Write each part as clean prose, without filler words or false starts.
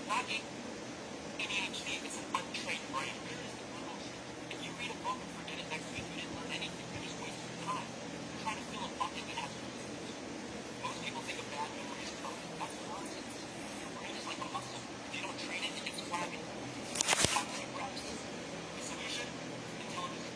Not ADHD, it's an untrained brain. If you read a book and forget it next week, you didn't learn anything. You're just wasting your time. You're trying to fill a bucket that has no use. Most people think a bad memory is permanent. That's nonsense. Your brain is like a muscle. If you don't train it, it gets flabby. Cognitive reps. The solution? Intelligence.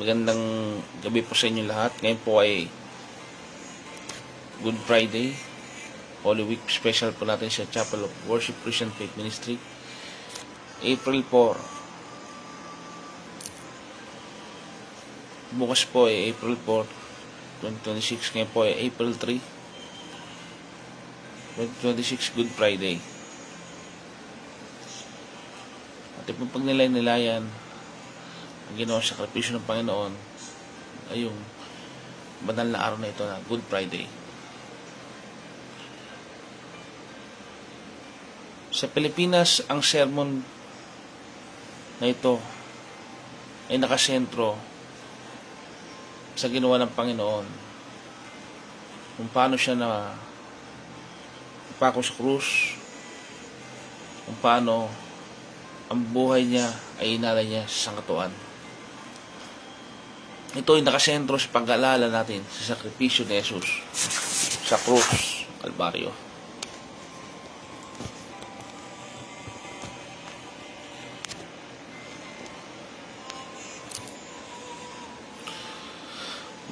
Magandang gabi po sa inyo lahat. Ngayon po ay Good Friday, Holy Week special po natin sa Chapel of Worship Christian Faith Ministry. April 4. Bukas po ay April 4, 2026. Ngayon po ay April 3, 2026, Good Friday. At yung pagnilay-nilayan ang ginawang sakripisyo ng Panginoon ay yung banal na araw na ito na Good Friday. Sa Pilipinas, ang sermon na ito ay nakasentro sa ginawa ng Panginoon, kung paano siya na ipako sa krus, kung paano ang buhay niya ay inalay niya sa sangkatuan. Ito ay nakasentro sa pag-aalala natin sa sakripisyo ni Jesus sa krus, Kalbaryo.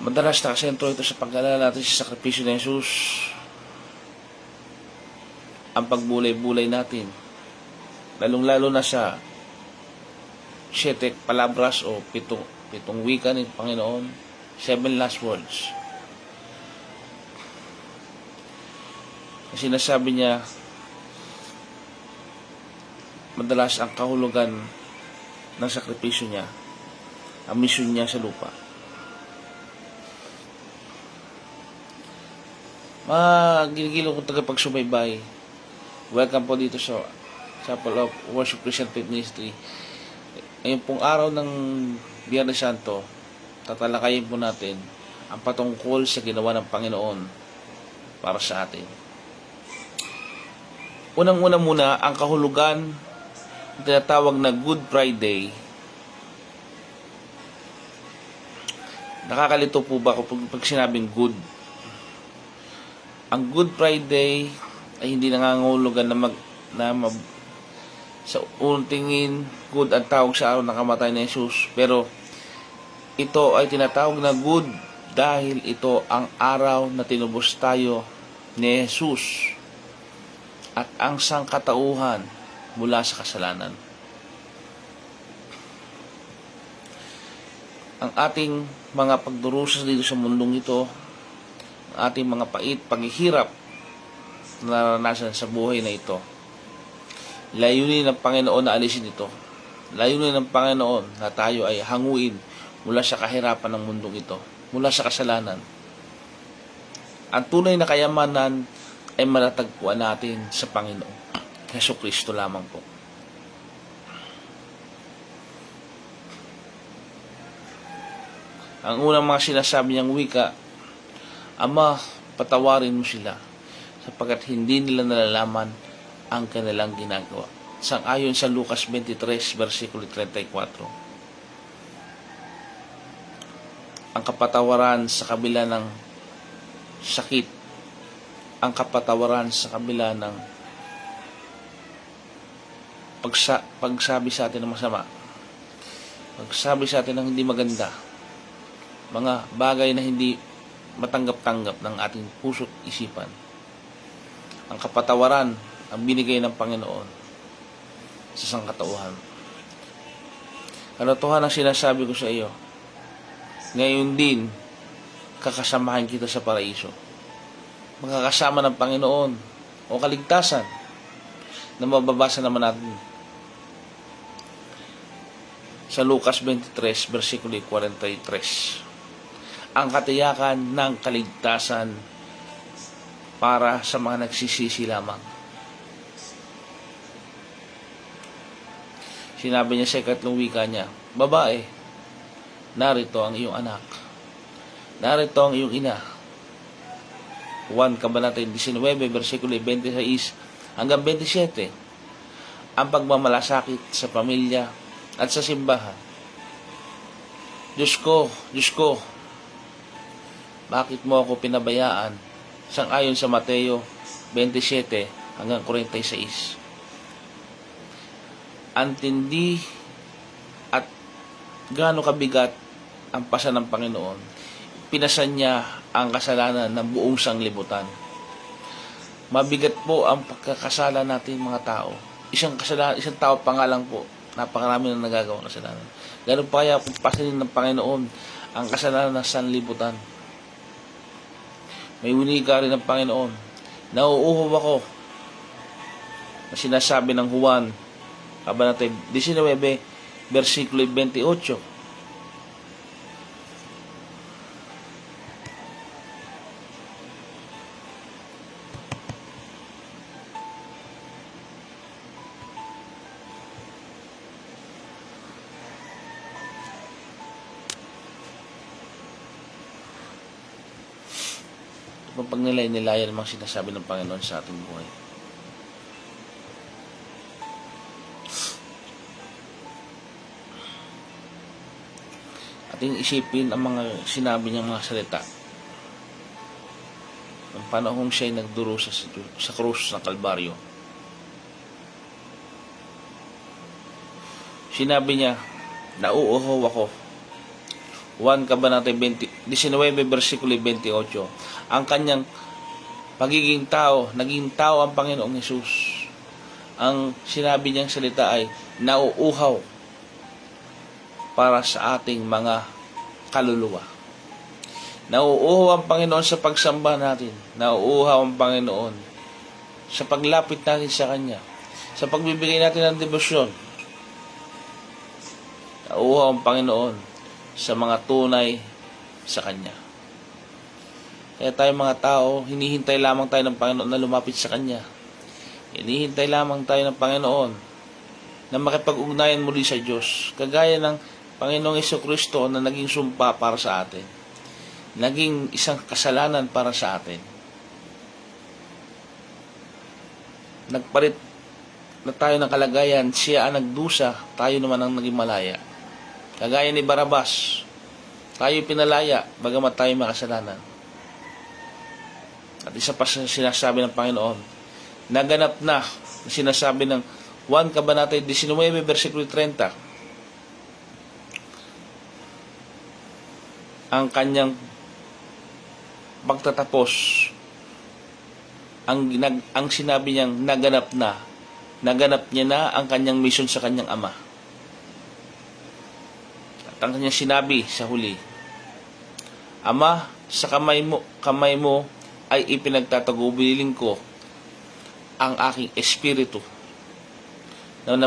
Madalas nakasentro ito sa pag-aalala natin sa sakripisyo ni Jesus, ang pagbulay-bulay natin, lalong-lalo na sa 7 palabras o pitong wika ng Panginoon, 7 last words. Sinasabi niya, madalas ang kahulugan ng sakripisyo niya, ang misyon niya sa lupa. Mga ginigilo kong tagapagsubaybay, welcome po dito sa Chapel of Worship Christian Faith Ministry. Ngayon pong araw ng Biyernes Santo, tatalakayin po natin ang patungkol sa ginawa ng Panginoon para sa atin. Unang-una muna, ang kahulugan ng tinatawag na Good Friday. Nakakalito po ba ako pag sinabing good? Ang Good Friday ay hindi nangangahulugan sa unang tingin, good ang tawag sa araw ng kamatay ni Jesus. Pero ito ay tinatawag na good dahil ito ang araw na tinubos tayo ni Jesus at ang sangkatauhan mula sa kasalanan. Ang ating mga pagdurusa dito sa mundong ito, ang ating mga pait, paghihirap na naranasan sa buhay na ito, layunin ng Panginoon na alisin ito. Layunin ng Panginoon na tayo ay hanguin mula sa kahirapan ng mundong ito, mula sa kasalanan. Ang tunay na kayamanan ay matatagpuan natin sa Panginoon Jesucristo lamang po. Ang unang mga sinasabi niyang wika, Ama, patawarin mo sila sapagkat hindi nila nalalaman ang kanilang ginagawa. Sang-ayon sa Lucas 23, versikulo 34. Ang kapatawaran sa kabila ng sakit, ang kapatawaran sa kabila ng pagsabi sa atin ng masama, pagsabi sa atin ng hindi maganda, mga bagay na hindi matanggap-tanggap ng ating puso't isipan. Ang kapatawaran ang binigay ng Panginoon sa sangkatauhan. Katotohanan ang sinasabi ko sa iyo, ngayon din kakasamahan kita sa paraiso. Makakasama ng Panginoon o kaligtasan na mababasa naman natin sa Lucas 23, versikulo 43. Ang katiyakan ng kaligtasan para sa mga nagsisisi lamang. Sinabi niya sa ikatlong wika niya, babae, narito ang iyong anak. Narito ang iyong ina. 1 Kabanata 19, versikulo 26 hanggang 27. Ang pagmamalasakit sa pamilya at sa simbahan. Diyos ko, bakit mo ako pinabayaan? Sang-ayon sa Mateo 27 hanggang 46. Ang tindi at gaano kabigat ang pasan ng Panginoon, pinasan niya ang kasalanan ng buong sanglibutan. Mabigat po ang pagkakasala natin mga tao. Isang tao pa nga lang po, napakarami na nagagawa ng kasalanan. Ganun pa kaya kung pasanin ng Panginoon ang kasalanan ng sanlibutan. May winika rin ng Panginoon, nauuhaw ako, na sinasabi ng Juan, Kabanata 19, versikulo 28. Pag nilay-nilayan ang mga sinasabi ng Panginoon sa ating buhay. Ating isipin ang mga sinabi niyang mga salita. Ang panahong siya'y nagdurusa sa krus ng Kalbaryo. Sinabi niya, nauuhaw ako. 1 Kabanata 19, versikulo 28. Ang kanyang pagiging tao, naging tao ang Panginoong Hesus. Ang sinabi niyang salita ay nauuhaw para sa ating mga kaluluwa. Nauuhaw ang Panginoon sa pagsamba natin. Nauuhaw ang Panginoon sa paglapit natin sa Kanya. Sa pagbibigay natin ng debosyon. Nauuhaw ang Panginoon sa mga tunay sa Kanya. Kaya tayo mga tao, hinihintay lamang tayo ng Panginoon na lumapit sa Kanya. Hinihintay lamang tayo ng Panginoon na makipag-ugnayan muli sa Diyos. Kagaya ng Panginoong Jesucristo na naging sumpa para sa atin. Naging isang kasalanan para sa atin. Nagpalit na tayo ng kalagayan, siya ang nagdusa, tayo naman ang naging malaya. Kagaya ni Barabas, tayo pinalaya, bagamat tayo makasalanan. At isa pa sinasabi ng Panginoon, naganap na, sinasabi ng 1 Kabanata 19, versikulo 30, ang kanyang pagtatapos, ang sinabi niyang naganap niya na ang kanyang mission sa kanyang ama. At ang kanyang sinabi sa huli, Ama, sa kamay mo ay ipinagtatagubilin ko ang aking espiritu na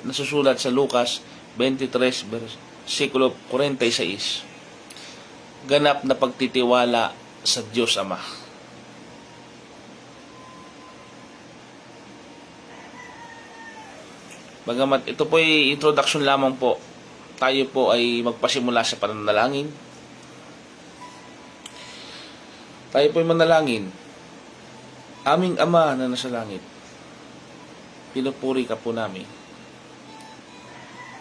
nasusulat sa Lucas 23, versikulo 46. Ganap na pagtitiwala sa Diyos Ama. Bagamat ito po ay introduction lamang po, tayo po ay magpasimula sa pananalangin. Tayo po ay manalangin. Aming Ama na nasa langit, pinupuri ka po namin.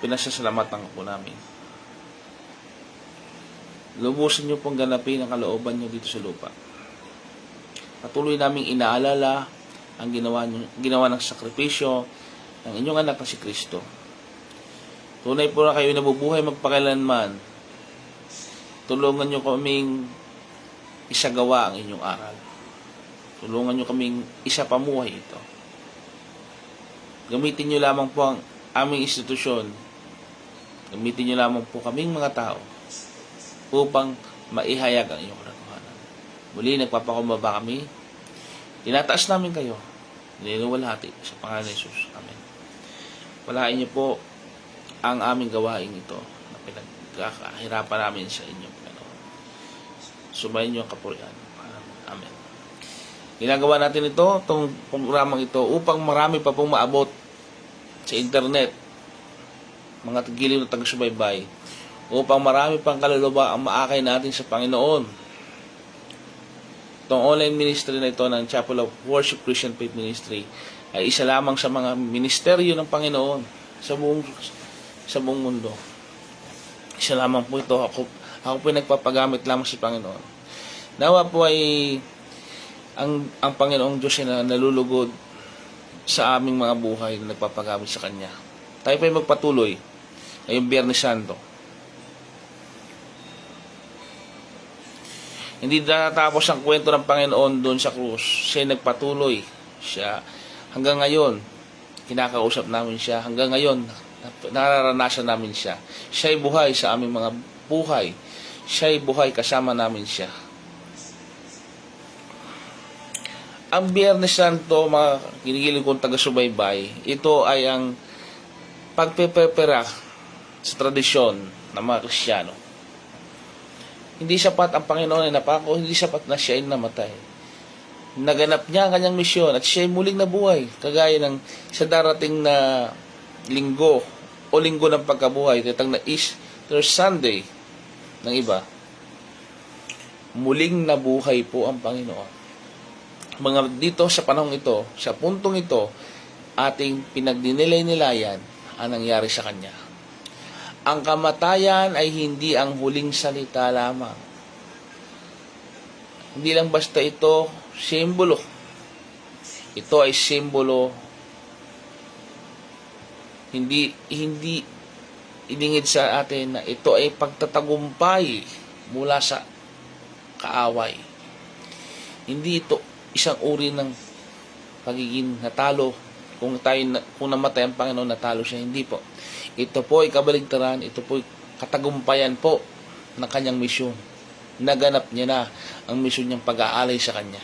Pinasasalamatan ka po namin. Lubusin niyo pong ganapin ang kalooban niyo dito sa lupa. Patuloy naming inaalala ang ginawa ng sakripisyo ng inyong anak na si Kristo. Tunay po na kayo nabubuhay magpakailanman. Tulungan niyo kaming isagawa ang inyong aral. Tulungan niyo kaming isapamuhay ito. Gamitin niyo lamang po ang aming institusyon. Gamitin niyo lamang po kaming mga tao upang maihayag ang inyong katotohanan. Muli, nagpapakumbaba kami. Tinataas namin kayo. Niluwalhati sa pangalan ni Jesus. Amen. Walain niyo po ang aming gawain ito na pinagkakahirapan namin sa inyo. Sumayin niyo ang kapurihan. Amen. Ginagawa natin itong programang ito upang marami pa pong maabot sa internet, mga giliw na taga-subaybay, upang marami pang kaluluwa ang maakay natin sa Panginoon. Itong online ministry na ito ng Chapel of Worship Christian Faith Ministry ay isa lamang sa mga ministeryo ng Panginoon sa buong mundo. Isa lamang po ito. Ako po ay nagpapagamit lamang sa Panginoon. Nawa po ay ang Panginoong Diyos ay nalulugod sa aming mga buhay na nagpapagamit sa Kanya. Tayo po ay magpatuloy ngayong Biyernes Santo Hindi natapos ang kwento ng Panginoon doon sa krus. Siya nagpatuloy. Siya, hanggang ngayon, kinakausap namin siya. Hanggang ngayon, nararanasan namin siya. Siya'y buhay sa aming mga buhay. Siya'y buhay kasama namin siya. Ang Biyernes Santo, mga kinikilig kong taga-subaybay, ito ay ang pagpepera sa tradisyon ng mga Kristiyano. Hindi sapat ang Panginoon ay napako, hindi sapat na siya ay namatay. Naganap niya ang kanyang misyon at siya ay muling nabuhay, kagaya ng sa darating na linggo o linggo ng pagkabuhay, tinatawag na Easter Sunday ng iba. Muling nabuhay po ang Panginoon. Mga dito sa panahong ito, sa puntong ito, ating pinagdinilay-nilayan ang nangyari sa Kanya. Ang kamatayan ay hindi ang huling salita lamang. Hindi lang basta ito simbolo. Ito ay simbolo, hindi iningid sa atin na ito ay pagtatagumpay mula sa kaaway. Hindi ito isang uri ng pagiging natalo. Kung namatay ang Panginoon, natalo siya. Hindi po. Ito po ay kabaligtaran. Ito po ay katagumpayan po ng kanyang misyon. Naganap niya na ang misyon niyang pag-aalay sa kanya.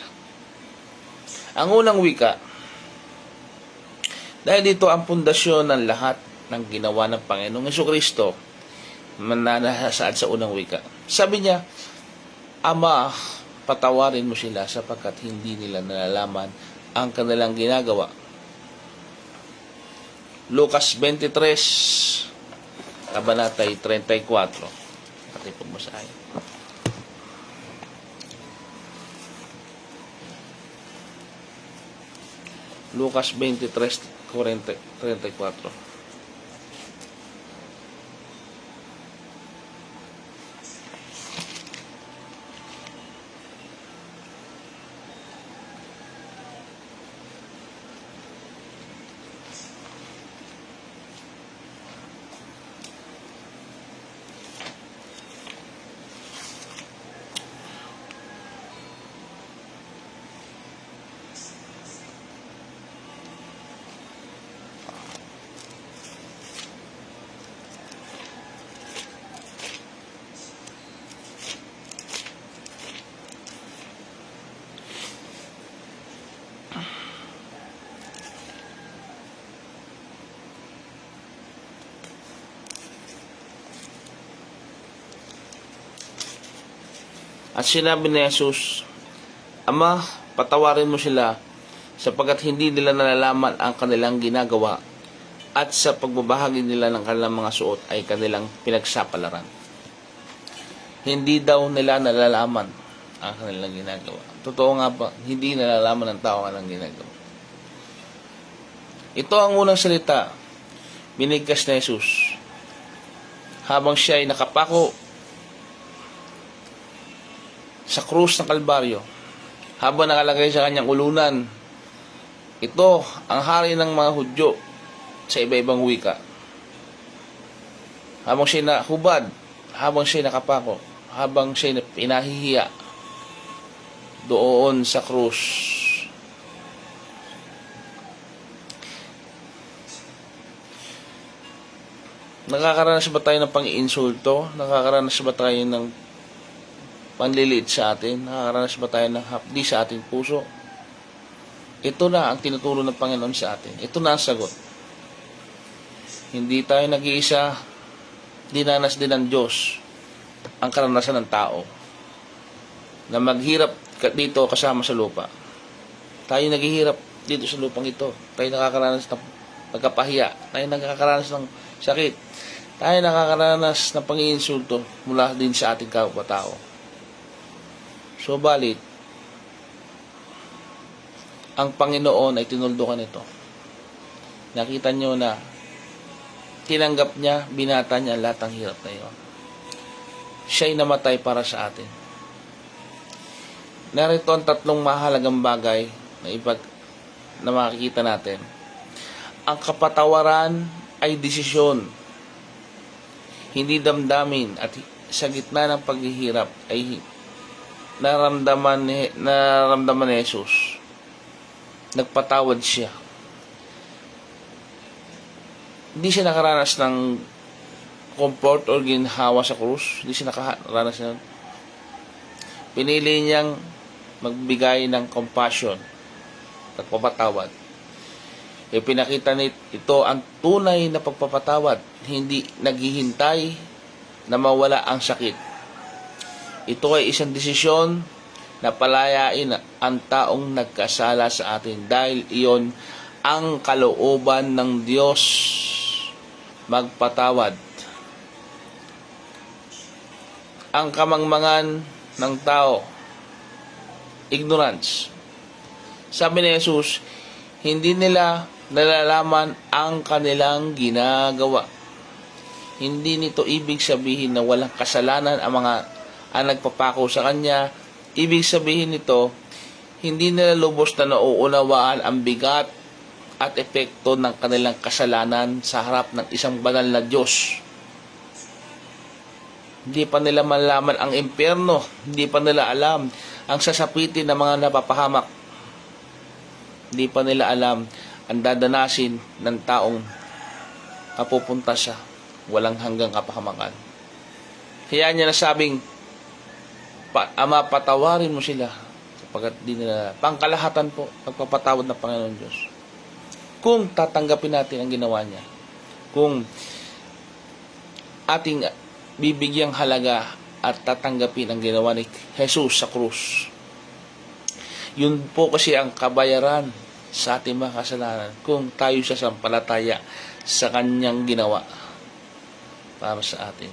Ang unang wika, dahil dito ang pundasyon ng lahat ng ginawa ng Panginoong Jesucristo, mananasaad sa unang wika. Sabi niya, Ama, patawarin mo sila sapagkat hindi nila nalalaman ang kanilang ginagawa. Lucas 23, kabanatay 34. Pati po mo sa akin. Lucas 23:34. At sinabi ni Jesus, Ama, patawarin mo sila sapagkat hindi nila nalalaman ang kanilang ginagawa at sa pagbabahagi nila ng kanilang mga suot ay kanilang pinagsapalaran. Hindi daw nila nalalaman ang kanilang ginagawa. Totoo nga ba, hindi nalalaman ng tao ang kanilang ginagawa. Ito ang unang salita, binigkas na Jesus. Habang siya ay nakapako sa krus ng Kalbaryo, habang nakalagay sa kanyang ulunan, ito ang hari ng mga Hudyo sa iba-ibang wika. Habang siya nahubad, habang siya nakapako, habang siya pinahihiya doon sa krus. Nakakaranas ba tayo ng pang-iinsulto? Nakakaranas ba tayo ng panliliit sa atin? Nakakaranas ba tayo ng hapdi sa ating puso? Ito na ang tinuturo ng Panginoon sa atin. Ito na ang sagot. Hindi tayo nag-iisa. Dinanas din ng Diyos ang karanasan ng tao na maghirap dito kasama sa lupa. Tayo naghihirap dito sa lupang ito. Tayo nakakaranas ng pagkapahiya. Tayo nakakaranas ng sakit. Tayo nakakaranas ng pang-iinsulto mula din sa ating kapwa-tao. So, balit, ang Panginoon ay tinuldukan ito. Nakita nyo na tinanggap niya, binata niya lahat ng hirap na iyon. Siya'y namatay para sa atin. Narito ang tatlong mahalagang bagay na makikita natin. Ang kapatawaran ay desisyon, hindi damdamin, at sa gitna ng paghihirap ay naramdaman ni Jesus. Nagpatawad siya. Hindi siya nakaranas ng comfort or ginhawa sa krus. Hindi siya nakaranas ng. Pinili niyang magbigay ng compassion at pagpapatawad. Ipinakita ito ang tunay na pagpapatawad. Hindi naghihintay na mawala ang sakit. Ito ay isang desisyon na palayain ang taong nagkasala sa atin dahil iyon ang kalooban ng Diyos, magpatawad. Ang kamangmangan ng tao, ignorance. Sabi ni Jesus, hindi nila nalalaman ang kanilang ginagawa. Hindi nito ibig sabihin na walang kasalanan ang nagpapako sa Kanya. Ibig sabihin nito, hindi nila lubos na nauunawaan ang bigat at epekto ng kanilang kasalanan sa harap ng isang banal na Diyos. Hindi pa nila malaman ang impyerno. Hindi pa nila alam ang sasapitin ng mga napapahamak. Hindi pa nila alam ang dadanasin ng taong mapupunta sa walang hanggang kapahamakan. Kaya niya nasabing, Ama, patawarin mo sila sapagkat di nila, pangkalahatan po, pagpapatawad ng Panginoon Diyos. Kung tatanggapin natin ang ginawa niya, kung ating bibigyang halaga at tatanggapin ang ginawa ni Jesus sa krus, yun po kasi ang kabayaran sa ating mga kasalanan kung tayo sasampalataya sa Kanyang ginawa para sa atin.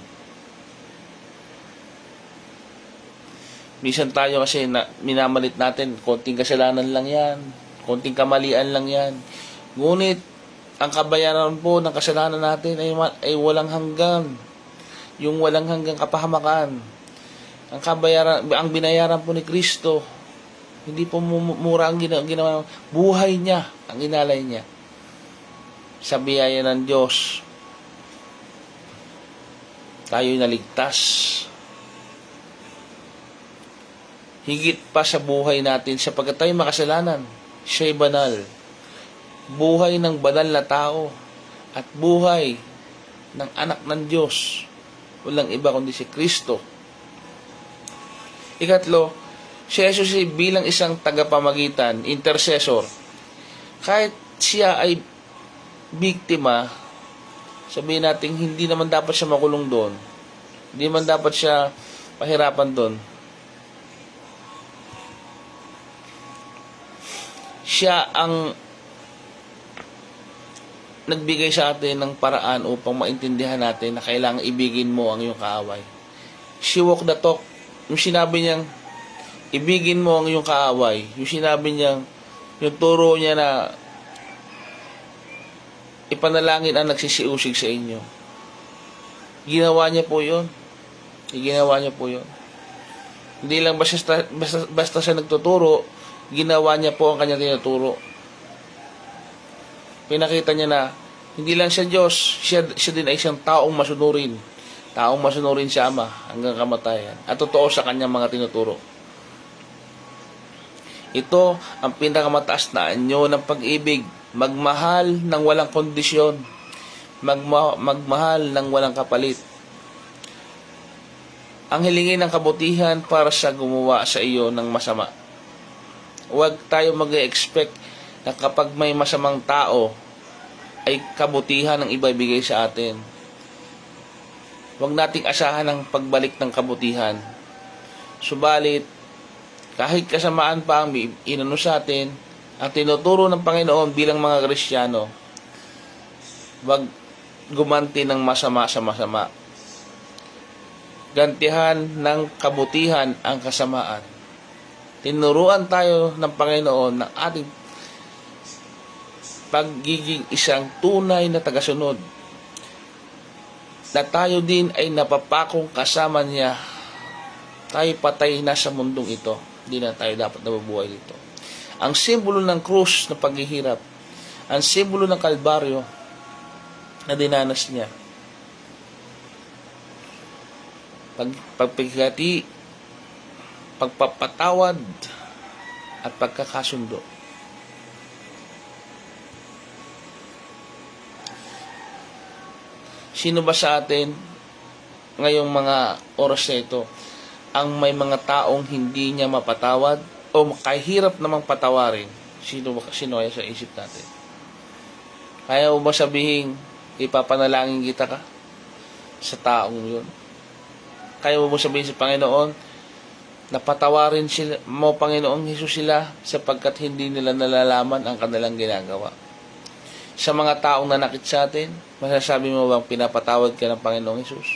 Minsan tayo kasi minamalit natin, konting kasalanan lang yan, konting kamalian lang yan. Ngunit, ang kabayaran po ng kasalanan natin ay walang hanggan. Yung walang hanggang kapahamakan. Ang binayaran po ni Kristo, hindi po mura ang ginawa. Buhay niya, ang inalay niya. Sa biyaya ng Diyos, tayo'y naligtas. Higit pa sa buhay natin, sapagkat tayo makasalanan, siya'y banal. Buhay ng banal na tao at buhay ng anak ng Diyos. Walang iba kundi si Kristo. Ikatlo, si Jesus ay bilang isang tagapamagitan, intercessor. Kahit siya ay biktima, sabihin natin, hindi naman dapat siya makulong doon. Hindi naman dapat siya pahirapan doon. Siya ang nagbigay sa atin ng paraan upang maintindihan natin na kailangan ibigin mo ang iyong kaaway. She walked the talk. Yung sinabi niyang, ibigin mo ang iyong kaaway. Yung sinabi niyang, yung turo niya na ipanalangin ang nagsisiusig sa inyo. Ginawa niya po yun. Ginawa niya po yun. Hindi lang basta siya nagtuturo, ginawa niya po ang kanyang tinuturo. Pinakita niya na hindi lang siya Diyos, siya din ay isang taong masunurin. Taong masunurin si Ama hanggang kamatayan. At totoo sa kanyang mga tinuturo. Ito ang pinakamataas na anyo ng pag-ibig. Magmahal ng walang kondisyon. Magmahal ng walang kapalit. Ang hilingin ng kabutihan para sa gumawa sa iyo ng masama. Huwag tayo mag-expect na kapag may masamang tao, ay kabutihan ang ibibigay sa atin. Huwag nating asahan ang pagbalik ng kabutihan. Subalit, kahit kasamaan pa ang inano sa atin, ang tinuturo ng Panginoon bilang mga Kristiyano, huwag gumanti ng masama sa masama. Gantihan ng kabutihan ang kasamaan. Tinuruan tayo ng Panginoon ng ating pagiging isang tunay na tagasunod, na tayo din ay napapakong kasama niya. Tayo patay na sa mundong ito. Hindi na tayo dapat nabubuhay dito. Ang simbolo ng krus na paghihirap, ang simbolo ng Kalbaryo na dinanas niya. pagpapatawad at pagkakasundo. Sino ba sa atin ngayong mga oras na ito ang may mga taong hindi niya mapatawad o kahirap namang patawarin? Sino kaya sa isip natin? Kaya mo ba sabihin, ipapanalangin kita ka sa taong yun? Kaya mo ba sabihin sa Panginoon, napatawarin sila, mo Panginoong Hesus sila sapagkat hindi nila nalalaman ang kanilang ginagawa? Sa mga taong nanakit sa atin, masasabi mo bang pinapatawad ka ng Panginoong Hesus?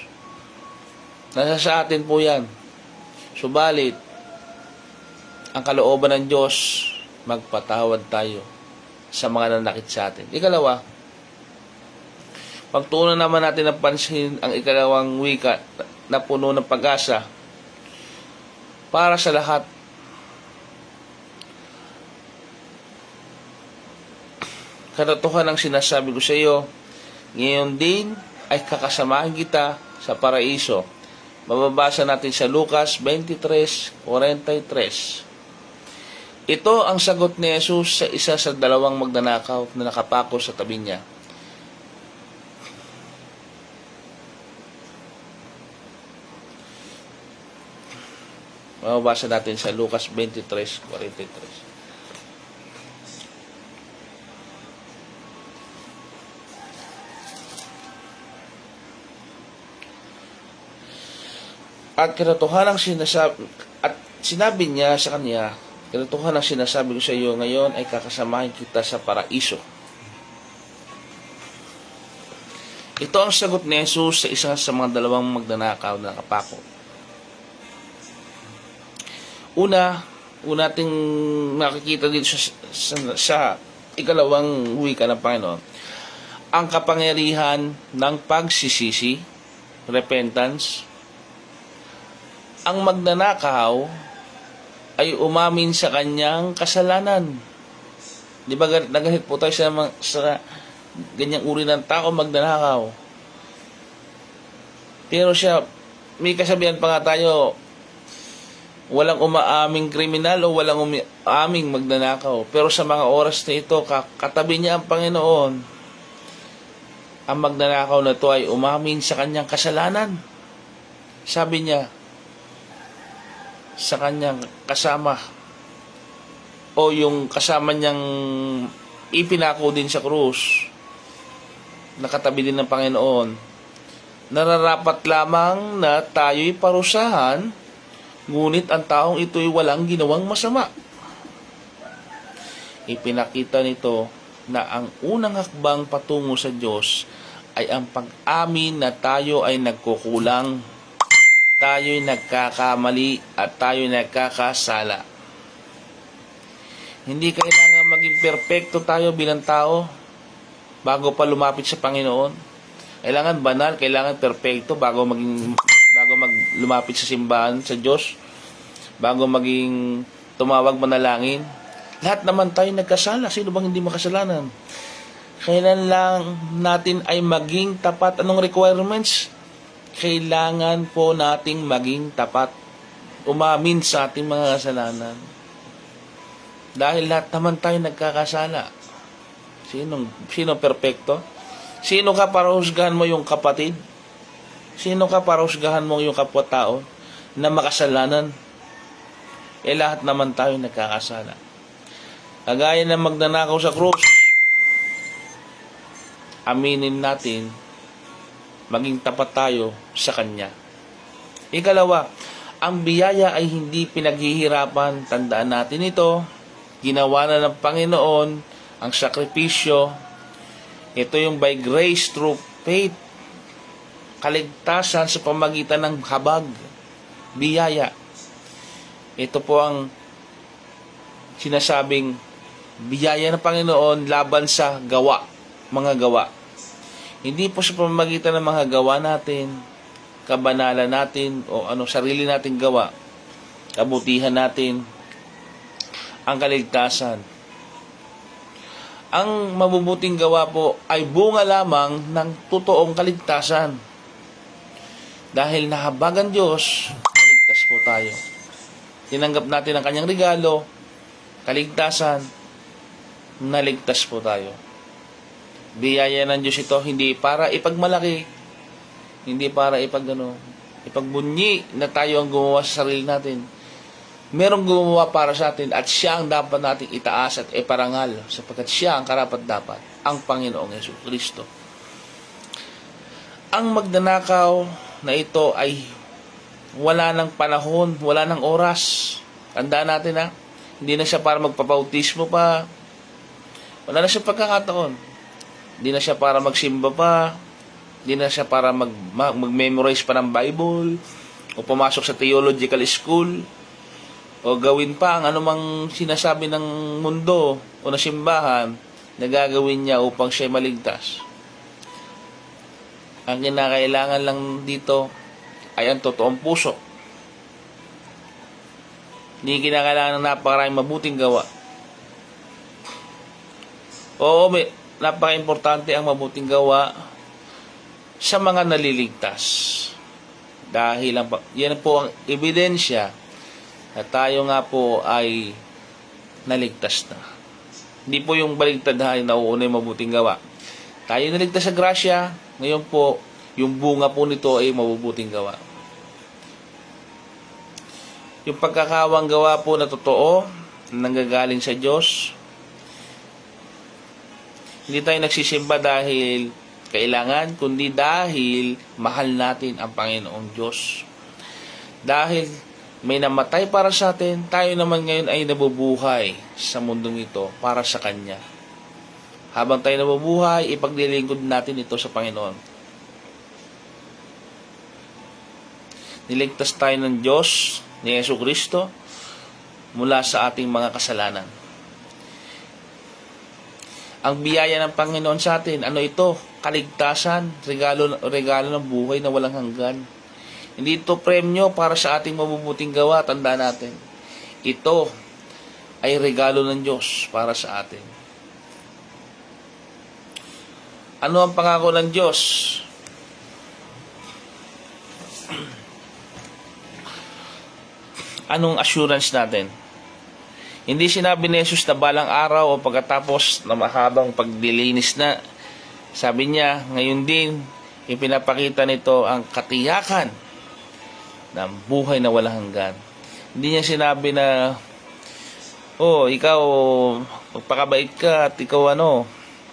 Nasa sa atin po yan. Subalit, ang kalooban ng Diyos, magpatawad tayo sa mga nanakit sa atin. Ikalawa, pagtuunan naman natin ng pansin ang ikalawang wika na puno ng pag-asa para sa lahat. Katotohanan ang sinasabi ko sa iyo, ngayon din ay kakasamahin kita sa paraiso. Mababasa natin sa Lucas 23:43. Ito ang sagot ni Jesus sa isa sa dalawang magnanakaw na nakapako sa tabi niya. Mababasa natin sa Lucas 23:43. At katotohanan ang sinabi niya sa kanya, katotohanan ang sinasabi ko sa iyo ngayon ay kakasamahin kita sa paraiso. Ito ang sagot ni Jesus sa isa sa mga dalawang magnanakaw na nakapako. Una nating makikita dito sa ikalawang wika ng Panginoon, ang kapangyarihan ng pagsisisi, repentance. Ang magnanakaw ay umamin sa kanyang kasalanan. Di ba nagalit po tayo sa ganyang uri ng tao, magnanakaw. Pero siya, may kasabihan pa nga tayo, walang umaaming kriminal o walang umaaming magnanakaw. Pero sa mga oras na ito, katabi niya ang Panginoon. Ang magnanakaw na ito ay umamin sa kanyang kasalanan. Sabi niya, sa kanyang kasama o yung kasama niyang ipinako din sa krus, nakatabi din ng Panginoon, nararapat lamang na tayo'y parusahan, ngunit ang taong ito'y walang ginawang masama. Ipinakita nito na ang unang hakbang patungo sa Diyos ay ang pag-amin na tayo ay nagkukulang, tayo'y nagkakamali at tayo'y nagkakasala. Hindi kailangan maging perpekto tayo bilang tao bago pa lumapit sa Panginoon. Kailangan banal, kailangan perpekto bago lumapit sa simbahan sa Diyos, bago maging tumawag manalangin. Lahat naman tayo nagkasala. Sino bang hindi makasalanan? Kailan lang natin ay maging tapat? Anong requirements? Kailangan po nating maging tapat, umamin sa ating mga kasalanan. Dahil lahat naman tayo nagkakasala. Sino perpekto? Sino ka para husgahan mo yung kapatid? Sino ka para husgahan mo yung kapwa-tao na makasalanan? Lahat naman tayo nagkakasala. Kagaya ng magnanakaw sa krus, aminin natin, maging tapat tayo sa Kanya. Ikalawa, ang biyaya ay hindi pinaghihirapan. Tandaan natin ito. Ginawa na ng Panginoon ang sakripisyo. Ito yung by grace through faith. Kaligtasan sa pamagitan ng habag. Biyaya. Ito po ang sinasabing biyaya ng Panginoon laban sa gawa, mga gawa. Hindi po sa pamamagitan ng mga gawa natin, kabanalan natin, o sarili nating gawa, kabutihan natin, ang kaligtasan. Ang mabubuting gawa po ay bunga lamang ng totoong kaligtasan. Dahil nahabag ang Diyos, kaligtas po tayo. tinanggap natin ang kanyang regalo, kaligtasan, naligtas po tayo. Biyaya ng Diyos ito, hindi para ipagmalaki, hindi para ipagbunyi na tayo ang gumawa sa sarili natin. Merong gumawa para sa atin at siya ang dapat nating itaas at iparangal sapagkat siya ang karapat-dapat, ang Panginoong Jesucristo. Ang magnanakaw na ito ay wala ng panahon, wala ng oras. Tandaan natin hindi na siya para magpabautismo pa. Wala na siya pagkakataon. Hindi na siya para magsimba pa. Hindi na siya para mag-memorize pa ng Bible o pumasok sa theological school o gawin pa ang anumang sinasabi ng mundo o ng simbahan na gagawin niya upang siya maligtas. Ang kinakailangan lang dito ay ang totoong puso. Hindi kinakailangan ng napakaraming mabuting gawa. Oo, napaka-importante ang mabuting gawa sa mga naliligtas. Dahil yan po ang ebidensya na tayo nga po ay naligtas na. Hindi po yung baligtad na nauuna yung mabuting gawa. Tayo naligtas sa grasya, ngayon po, yung bunga po nito ay mabubuting gawa. Yung pagkakawang gawa po na totoo, nanggagaling sa Diyos, hindi tayo nagsisimba dahil kailangan, kundi dahil mahal natin ang Panginoong Diyos. Dahil may namatay para sa atin, tayo naman ngayon ay nabubuhay sa mundong ito para sa Kanya. Habang tayo nabubuhay, ipaglilingkod natin ito sa Panginoon. Niligtas tayo ng Diyos, ni Jesucristo, mula sa ating mga kasalanan. Ang biyaya ng Panginoon sa atin, ano ito? Kaligtasan, regalo ng buhay na walang hanggan. Hindi ito premyo para sa ating mabubuting gawa, tandaan natin. Ito ay regalo ng Diyos para sa atin. Ano ang pangako ng Diyos? Anong assurance natin? Hindi sinabi ni Jesus na balang araw o pagkatapos na mahabang pagdilinis na. Sabi niya, ngayon din, ipinapakita nito ang katiyakan ng buhay na walang hanggan. Hindi niya sinabi na, ikaw, magpakabait ka at ikaw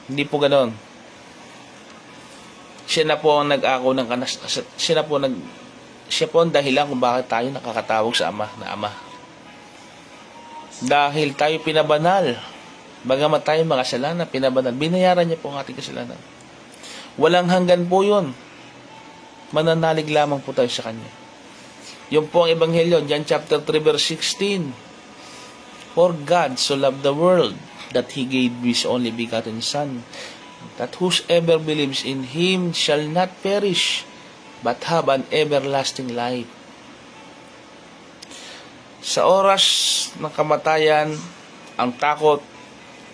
Hindi po ganon. Siya na po ang nag-ako ng siya po ang dahilan kung bakit tayo nakakatawag sa Ama na Ama. Dahil tayo pinabanal. Bagamat tayo mga kasalanan, pinabanal. Binayaran niya po ang ating kasalanan. Walang hanggan po yun. Mananalig lamang po tayo sa Kanya. Yun po ang Ebanghelyo, John chapter 3 verse 16. For God so loved the world that He gave His only begotten Son, that whosoever believes in Him shall not perish, but have an everlasting life. Sa oras ng kamatayan, ang takot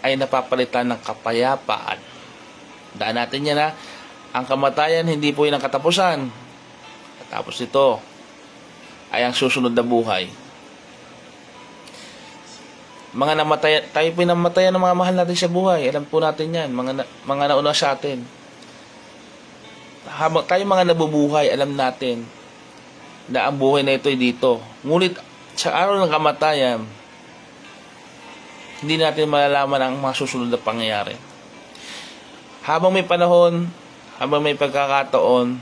ay napapalitan ng kapayapaan. Daan natin yan ang kamatayan hindi po yun ang katapusan. Tapos ito ay ang susunod na buhay. Tayo pinamatayan ng mga mahal natin sa buhay. Alam po natin yan, mga nauna sa atin. Habang tayo mga nabubuhay, alam natin na ang buhay na ito ay dito. Ngunit sa araw ng kamatayan, hindi natin malalaman ang mga susunod na pangyayari. Habang may panahon, habang may pagkakataon,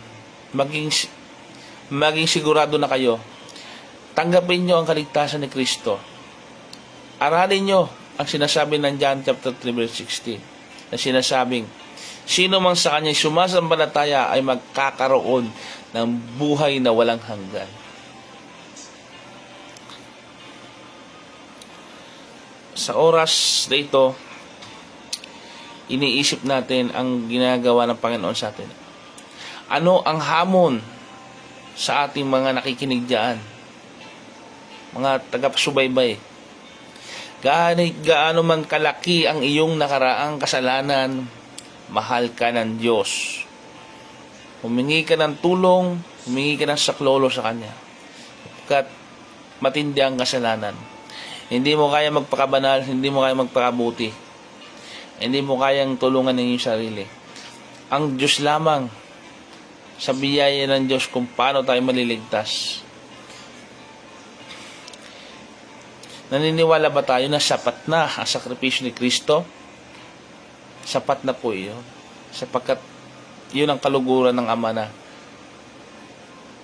maging sigurado na kayo. Tanggapin nyo ang kaligtasan ni Kristo. Aralin nyo ang sinasabi ng John chapter 3 verse 16 na sinasabing, sino man sa kanya sumasambalataya ay magkakaroon ng buhay na walang hanggan. Sa oras na ito, iniisip natin ang ginagawa ng Panginoon sa atin. Ano ang hamon sa ating mga nakikinig diyan? Mga taga-subaybay. Gaano man kalaki ang iyong nakaraang kasalanan, mahal ka ng Diyos. Humingi ka ng tulong, humingi ka ng saklolo sa Kanya. Kapag matindi ang kasalanan. Hindi mo kaya magpakabanal, hindi mo kaya magpakabuti. Hindi mo kayang tulungan ng iyong sarili. Ang Diyos lamang, sa biyaya ng Diyos kung paano tayo maliligtas. Naniniwala ba tayo na sapat na ang sakripisyo ni Kristo? Sapat na po iyon. Sapagkat yun ang kaluguran ng Ama na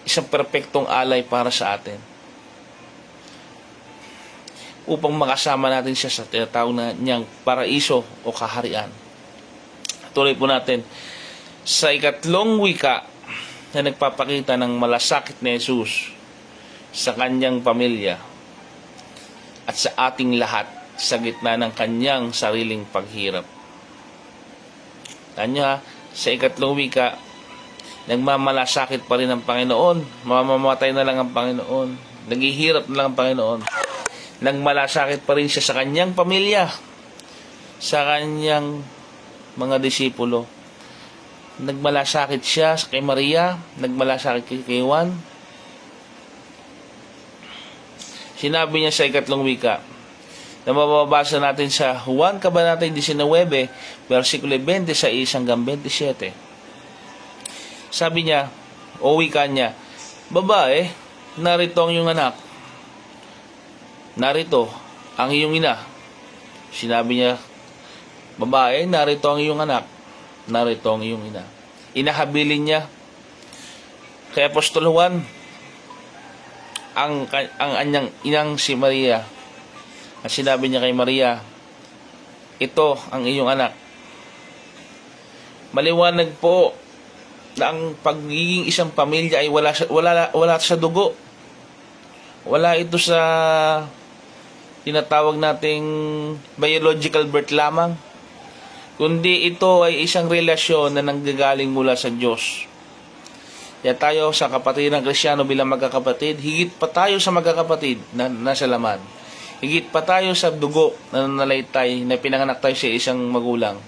isang perpektong alay para sa atin. Upang makasama natin siya sa tinatawag na niyang paraiso o kaharian. Tuloy po natin sa ikatlong wika na nagpapakita ng malasakit ni Jesus sa kanyang pamilya at sa ating lahat sa gitna ng kanyang sariling paghirap. Tanya, sa ikatlong wika, nagmamalasakit pa rin ang Panginoon. Mamamatay na lang ang Panginoon. Naghihirap na lang ang Panginoon. Nagmalasakit pa rin siya sa kanyang pamilya, sa kanyang mga disipulo. Nagmalasakit siya kay Maria, nagmalasakit kay Juan. Sinabi niya sa ikatlong wika, na mababasa natin sa Juan Kabanata 19, versikulo 26 hanggang 27. Sabi niya, o wika niya, babae, narito ang iyong anak. Narito ang iyong ina. Sinabi niya, babae, narito ang iyong anak. Narito ang iyong ina. Inahabilin niya kay Apostol Juan ang anyang inang si Maria. At sinabi niya kay Maria, ito ang iyong anak. Maliwanag po na ang pagiging isang pamilya ay wala sa dugo. Wala ito sa tinatawag nating biological birth lamang, kundi ito ay isang relasyon na nanggagaling mula sa Diyos. Kaya tayo sa kapatid ng Kristiyano bilang magkakapatid, higit pa tayo sa magkakapatid na nasa laman. Higit pa tayo sa dugo na nanalaitay na pinanganak tayo sa isang magulang.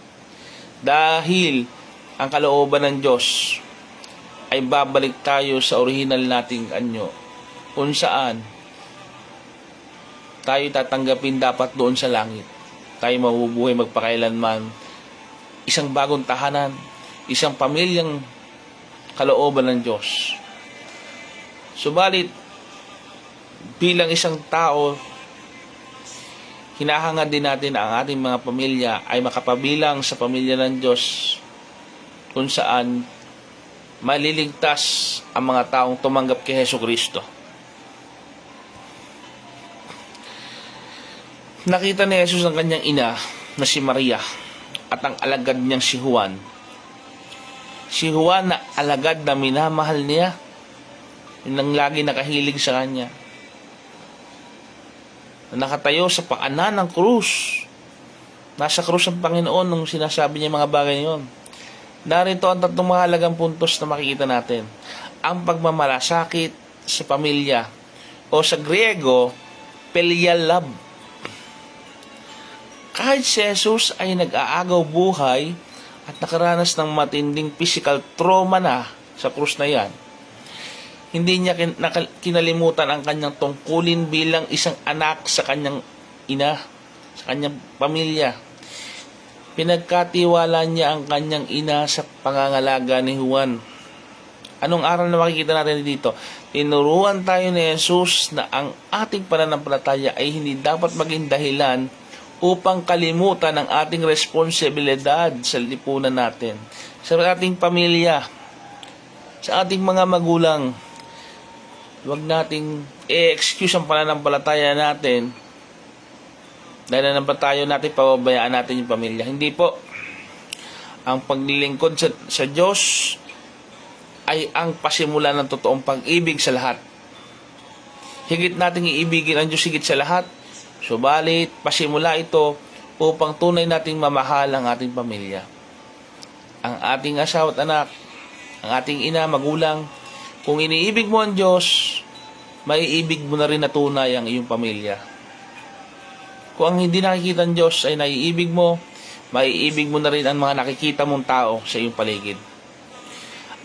Dahil ang kalooban ng Diyos ay babalik tayo sa original nating anyo, kung saan tayo tatanggapin dapat doon sa langit. Tayo mabubuhay magpakailanman. Isang bagong tahanan, isang pamilyang kalooban ng Diyos. Subalit, bilang isang tao, hinahangad din natin ang ating mga pamilya ay makapabilang sa pamilya ng Diyos, kung saan maliligtas ang mga taong tumanggap kay Jesucristo. Nakita ni Jesus ang kanyang ina na si Maria at ang alagad niyang si Juan. Si Juan na alagad na minamahal niya, yun ang lagi nakahilig sa kanya, na nakatayo sa paanan ng krus. Nasa krus ang Panginoon nung sinasabi niya mga bagay yon. Narito ang tatlong mahalagang puntos na makikita natin. Ang pagmamalasakit sa pamilya, o sa Griego, filial love. Kahit si Jesus ay nag-aagaw buhay at nakaranas ng matinding physical trauma na sa krus na yan, hindi niya kinalimutan ang kanyang tungkulin bilang isang anak sa kanyang ina, sa kanyang pamilya. Pinagkatiwala niya ang kanyang ina sa pangangalaga ni Juan. Anong aral na makikita natin dito? Tinuruan tayo ni Jesus na ang ating pananampalataya ay hindi dapat maging dahilan upang kalimutan ang ating responsibilidad sa lipunan natin, sa ating pamilya, sa ating mga magulang. Huwag nating i-excuse ang pananampalataya natin dahil nananampalataya natin, pababayaan natin yung pamilya. Hindi po. Ang paglilingkod sa Diyos ay ang pasimula ng totoong pag-ibig sa lahat. Higit nating iibigin ang Diyos higit sa lahat. Subalit, pasimula ito upang tunay nating mamahal ang ating pamilya. Ang ating asawa at anak, ang ating ina, magulang. Kung iniibig mo ang Diyos, maiibig mo na rin na tunay ang iyong pamilya. Kung ang hindi nakikita ang Diyos ay naiibig mo, maiibig mo na rin ang mga nakikita mong tao sa iyong paligid.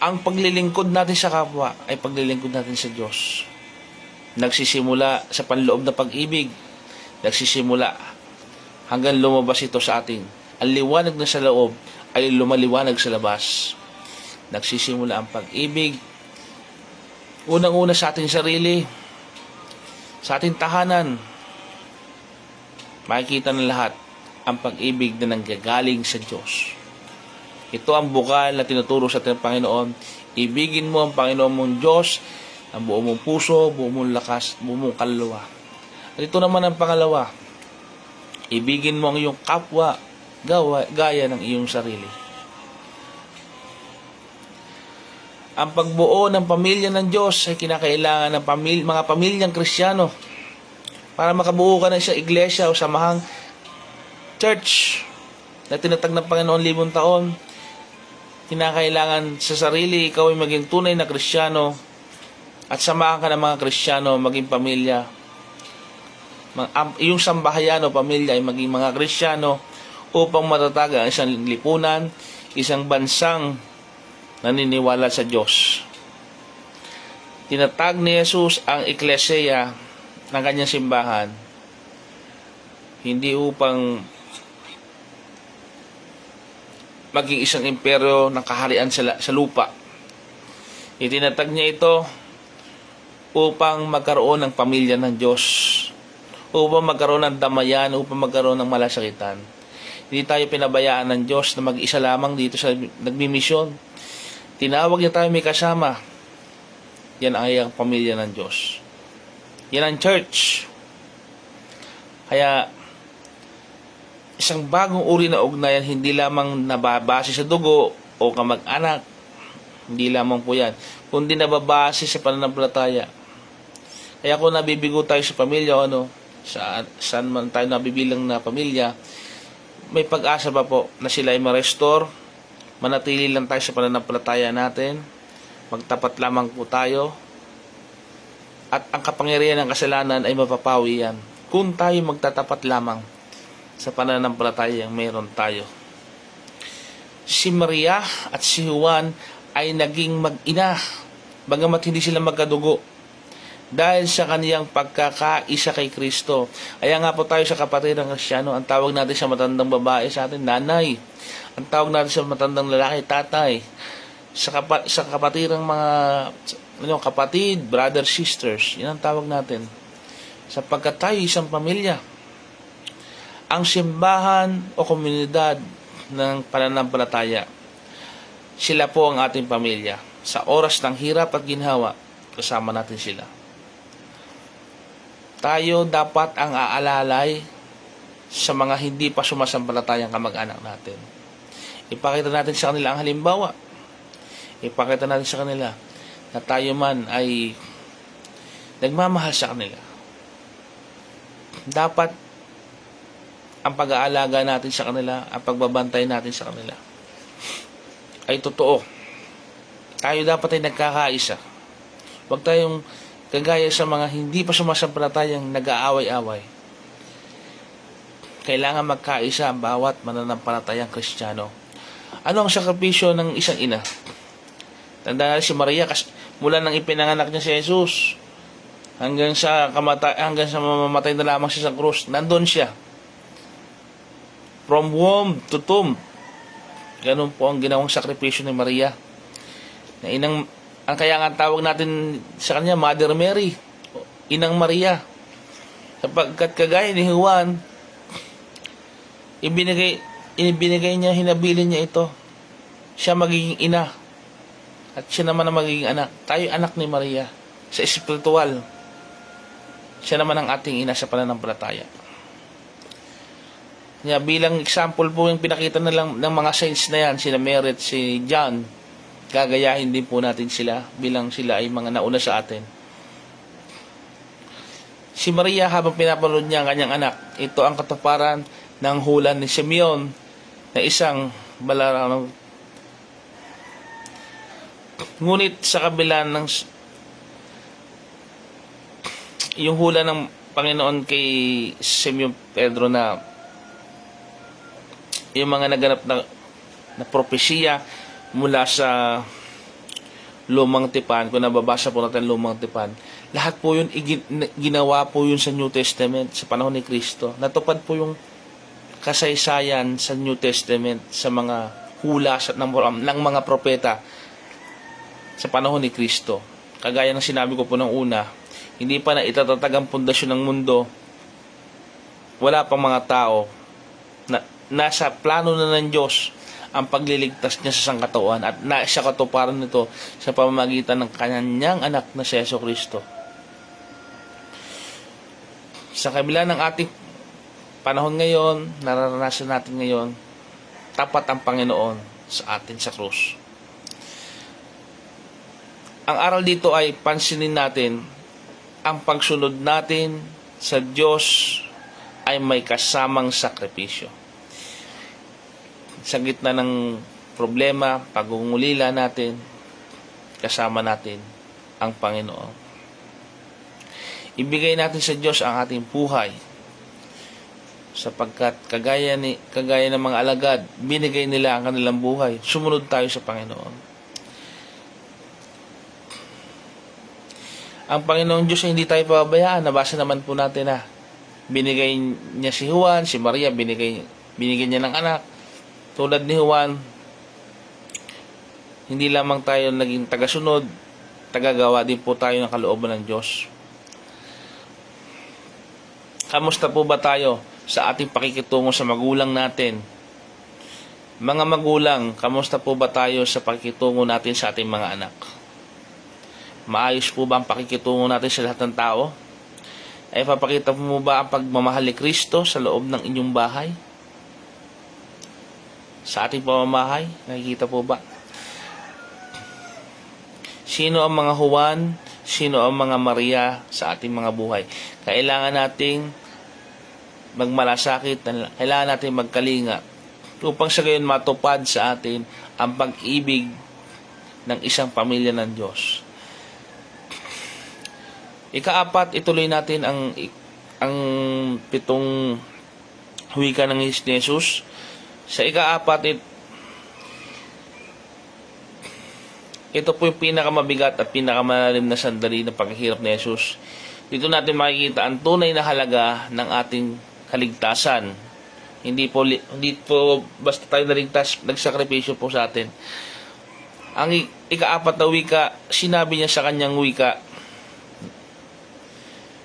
Ang paglilingkod natin sa kapwa ay paglilingkod natin sa Diyos. nagsisimula sa panloob na pag-ibig. Nagsisimula hanggang lumabas ito sa atin. Ang liwanag na sa loob ay lumaliwanag sa labas. Nagsisimula ang pag-ibig. Unang-una sa ating sarili, sa ating tahanan. Makikita ng lahat ang pag-ibig na nanggagaling sa Diyos. Ito ang bukal na tinuturo sa ating Panginoon. Ibigin mo ang Panginoon mong Diyos ang buo mong puso, buo mong lakas, buo mong kaluluwa. At ito naman ang pangalawa. Ibigin mo ang iyong kapwa gaya ng iyong sarili. Ang pagbuo ng pamilya ng Diyos ay kinakailangan ng mga pamilyang Kristiyano para makabuo ka ng isang iglesia o samahang church na tinatag ng Panginoon 5 taon. Kinakailangan sa sarili, ikaw ay maging tunay na Kristiyano at samahan ka ng mga Kristiyano, maging pamilya. Iyong sambahayan o pamilya ay maging mga Kristiyano upang matatag ang isang lipunan, isang bansang naniniwala sa Diyos. Tinatag ni Jesus ang eklesia ng kanyang simbahan hindi upang maging isang imperyo ng kaharian sa lupa. Itinatag niya ito upang magkaroon ng pamilya ng Diyos, upang magkaroon ng damayan, upang magkaroon ng malasakitan. Hindi tayo pinabayaan ng Diyos na mag-isa lamang dito sa nagmimisyon. Tinawag niya tayo may kasama. Yan ang pamilya ng Diyos. Yan ang church. Kaya isang bagong uri na ugnayan, hindi lamang nababase sa dugo o kamag-anak. Hindi lamang po yan. Kundi nababase sa pananampalataya. Kaya kung nabibigo tayo sa pamilya, saan man tayo nabibilang na pamilya, may pag-asa pa po na sila ay ma-restore. Manatili lang tayo sa pananampalataya natin. Magtapat lamang po tayo. At ang kapangyarihan ng kasalanan ay mapapawi yan kung tayo magtatapat lamang sa pananampalataya yang meron tayo. Si Maria at si Juan ay naging mag-ina, bagamat hindi sila magkadugo, dahil sa kaniyang pagkakaisa kay Kristo. Kaya nga po tayo sa kapatid ng Kristiyano, ang tawag natin sa matandang babae sa atin, nanay. Ang tawag natin sa matandang lalaki, tatay. Sa kapatid ng mga kapatid, brother, sisters, yan ang tawag natin. Sapagkat tayo isang pamilya. Ang simbahan o komunidad ng pananampalataya, sila po ang ating pamilya. Sa oras ng hirap at ginhawa, kasama natin sila. Tayo dapat ang aalalay sa mga hindi pa sumasampalatayang kamag-anak natin. Ipakita natin sa kanila ang halimbawa. Ipakita natin sa kanila na tayo man ay nagmamahal sa kanila. Dapat ang pag-aalaga natin sa kanila, ang pagbabantay natin sa kanila ay totoo. Tayo dapat ay nagkakaisa. Huwag tayong kagaya sa mga hindi pa sumasampalatayang nag-aaway-away. Kailangan magkaisa ang bawat mananampalatayang Kristiyano. Ano ang sakripisyo ng isang ina? Tandaan natin si Maria, mula nang ipinanganak niya si Jesus hanggang sa mamamatay na lamang siya sa krus, nandun siya. From womb to tomb. Ganun po ang ginawang sakripisyo ni Maria. Ang kaya nga tawag natin sa kanya, Mother Mary, Inang Maria. Sapagkat kagaya ni Juan, ibinigay niya, hinabilin niya ito. Siya magiging ina. At siya naman ang magiging anak. Tayo anak ni Maria sa espiritual. Siya naman ang ating ina sa pananampalataya. Bilang example po yung pinakita na lang ng mga saints na yan, sila Mary at si John, gagayahin din po natin sila bilang sila ay mga nauna sa atin. Si Maria, habang pinapanood niya ang kanyang anak, ito ang katuparan ng hula ni Simeon na isang balarang. Ngunit sa kabila ng yung hula ng Panginoon kay Simeon Pedro na yung mga naganap na propesya mula sa Lumang Tipan, kung nababasa po natin Lumang Tipan, Lahat po yun, ginawa po yun sa New Testament, sa panahon ni Kristo. Natupad po yung kasaysayan sa New Testament, sa mga hula ng mga propeta sa panahon ni Kristo. Kagaya ng sinabi ko po ng una, hindi pa na itatatag ang pundasyon ng mundo, wala pang mga tao, na nasa plano na ng Diyos ang pagliligtas niya sa sangkatauhan at nasa katuparan nito sa pamamagitan ng kanyang anak na si Jesucristo. Sa kabila ng ating panahon ngayon, nararanasan natin ngayon, tapat ang Panginoon sa atin sa krus. Ang aral dito ay pansinin natin, ang pagsunod natin sa Diyos ay may kasamang sakripisyo. Sa gitna ng problema, pagungulila natin, kasama natin ang Panginoon. Ibigay natin sa Diyos ang ating buhay, sapagkat kagaya ng mga alagad, binigay nila ang kanilang buhay. Sumunod tayo sa Panginoon. Ang Panginoon Diyos ay hindi tayo pababayaan. Nabasa naman po natin na binigay niya si Juan, si Maria, binigay niya ng anak. Tulad ni Juan, hindi lamang tayo naging tagasunod, tagagawa din po tayo ng kalooban ng Diyos. Kamusta po ba tayo sa ating pakikitungo sa magulang natin? Mga magulang, kamusta po ba tayo sa pakikitungo natin sa ating mga anak? Maayos po ba ang pakikitungo natin sa lahat ng tao? Ay papakita mo ba ang pagmamahal ni Kristo sa loob ng inyong bahay? Sa ating pamamahay, nakikita po ba? Sino ang mga Juan? Sino ang mga Maria sa ating mga buhay? Kailangan nating magmalasakit, kailangan nating magkalinga upang sa gayon matupad sa atin ang pag-ibig ng isang pamilya ng Diyos. Ikaapat, ituloy natin ang pitong wika ng Jesus. Sa ikaapat, ito po yung pinakamabigat at pinakamalalim na sandali ng paghihirap ni Jesus. Dito natin makikita ang tunay na halaga ng ating kaligtasan. Hindi po basta tayo naligtas, nagsakripisyo po sa atin. Ang ikaapat na wika, sinabi niya sa kanyang wika,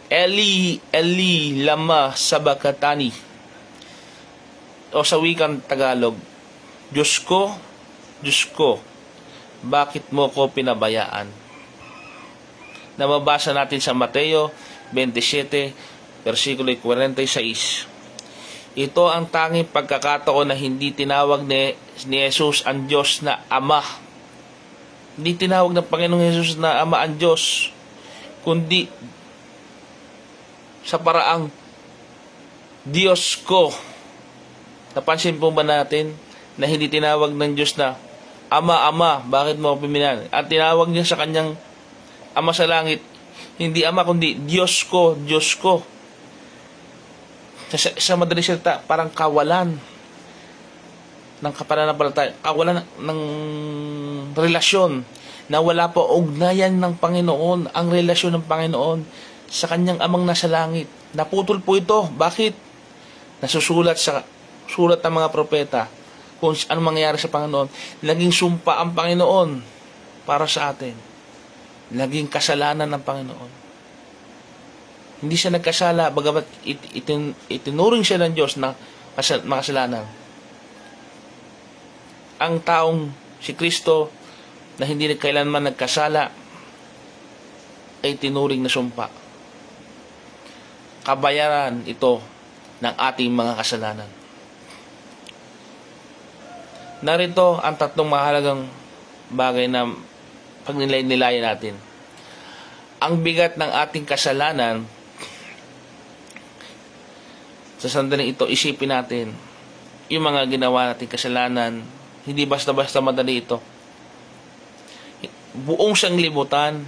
Eli, Eli, lama sabakatani. O sa wikang Tagalog, Diyos ko, bakit mo ko pinabayaan? Nababasa natin sa Mateo 27, versikulo 46. Ito ang tanging pagkakataon na hindi tinawag ni Jesus ang Diyos na Ama. Hindi tinawag ng Panginoong Jesus na Ama ang Diyos, kundi sa paraang Diyos ko. Napansin po ba natin na hindi tinawag ng Diyos na Ama, Ama, bakit mo ako piminan? At tinawag niya sa kanyang Ama sa langit, hindi Ama, kundi Diyos ko, Diyos ko. Sa madaling salita, parang kawalan ng pananampalataya, kawalan ng relasyon, na wala po ugnayan ng Panginoon, ang relasyon ng Panginoon sa kanyang amang nasa langit. Naputol po ito. Bakit? Nasusulat sa sulat ng mga propeta kung ano mangyayari sa Panginoon. Naging sumpa ang Panginoon para sa atin. Naging kasalanan ng Panginoon. Hindi siya nagkasala, bagamat itinuring siya ng Diyos na makasalanan. Ang taong si Kristo na hindi kailanman nagkasala ay tinuring na sumpa. Kabayaran ito ng ating mga kasalanan. Narito ang tatlong mahalagang bagay na pagnilay-nilayan natin. Ang bigat ng ating kasalanan, sa sandaling ito, isipin natin, yung mga ginawa nating kasalanan, hindi basta-basta madali ito. Buong sanglibutan,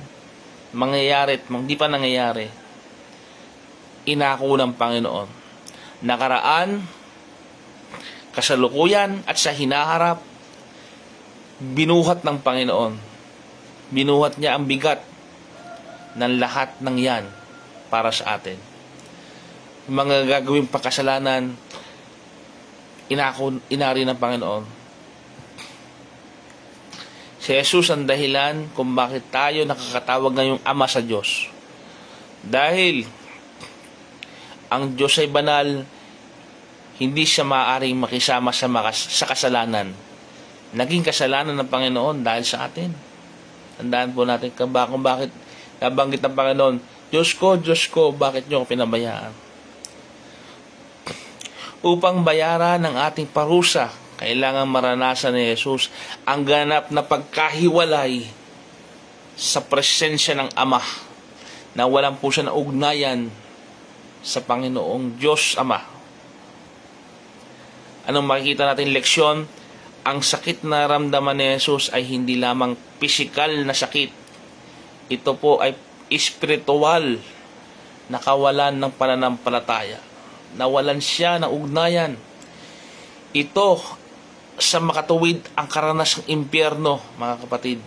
mangyayari at hindi pa nangyayari, inako ng Panginoon. Nakaraan, kasalukuyan, at sa hinaharap, binuhat ng Panginoon. Binuhat niya ang bigat ng lahat ng yan para sa atin. Yung mga gagawing pagkasalanan, inari ng Panginoon. Si Jesus ang dahilan kung bakit tayo nakakatawag ngayong Ama sa Diyos. Dahil ang Diyos ay banal, hindi siya maaaring makisama sa kasalanan. Naging kasalanan ng Panginoon dahil sa atin. Tandaan po natin kung bakit nabanggit ng Panginoon, Diyos ko, bakit niyo ako pinabayaan? Upang bayaran ng ating parusa, kailangan maranasan ni Jesus ang ganap na pagkahiwalay sa presensya ng Ama, na walang po siya na ugnayan sa Panginoong Diyos Ama. Anong makikita natin leksyon? Ang sakit na ramdaman ni Jesus ay hindi lamang pisikal na sakit. Ito po ay espiritual na kawalan ng pananampalataya. Nawalan siya ng ugnayan. Ito sa makatuwid ang karanasang impyerno, mga kapatid,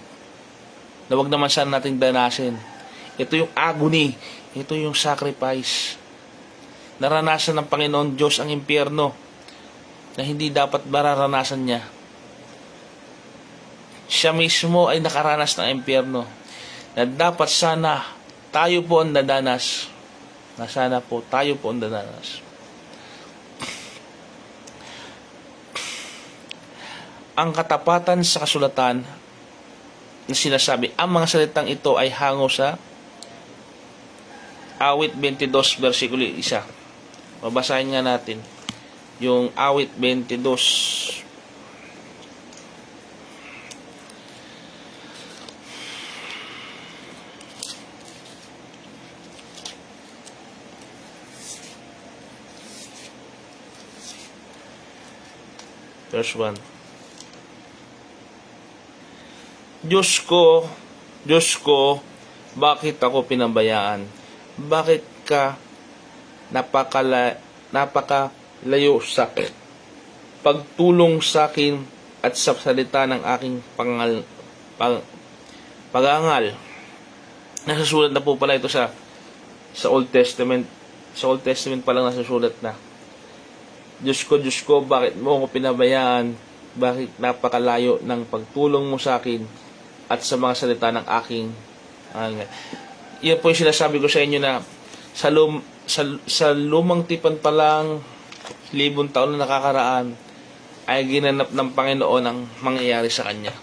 na huwag naman sana nating danasin. Ito yung agony, ito yung sacrifice. Naranasan ng Panginoon Diyos ang impyerno na hindi dapat mararanasan niya. Siya mismo ay nakaranas ng impyerno na dapat sana tayo po ang dadanas. Na sana po tayo po ang dadanas. Ang katapatan sa kasulatan na sinasabi, ang mga salitang ito ay hango sa Awit 22, versikulo 1. Babasahin nga natin yung Awit 22. Verse 1. Diyos ko, bakit ako pinabayaan? Bakit ka napakalayo sa akin? Pagtulong sa akin at sa salita ng aking pagangal. Nasusulat na po pala ito sa Old Testament. Sa Old Testament pa lang nasusulat na. Diyos ko, bakit mo ako pinabayaan? Bakit napakalayo ng pagtulong mo sa akin at sa mga salita ng aking yan po yung sinasabi ko sa inyo na sa lumang tipan pa lang, 1,000 taon na nakakaraan, ay ginanap ng Panginoon ang mangyayari sa Kanya.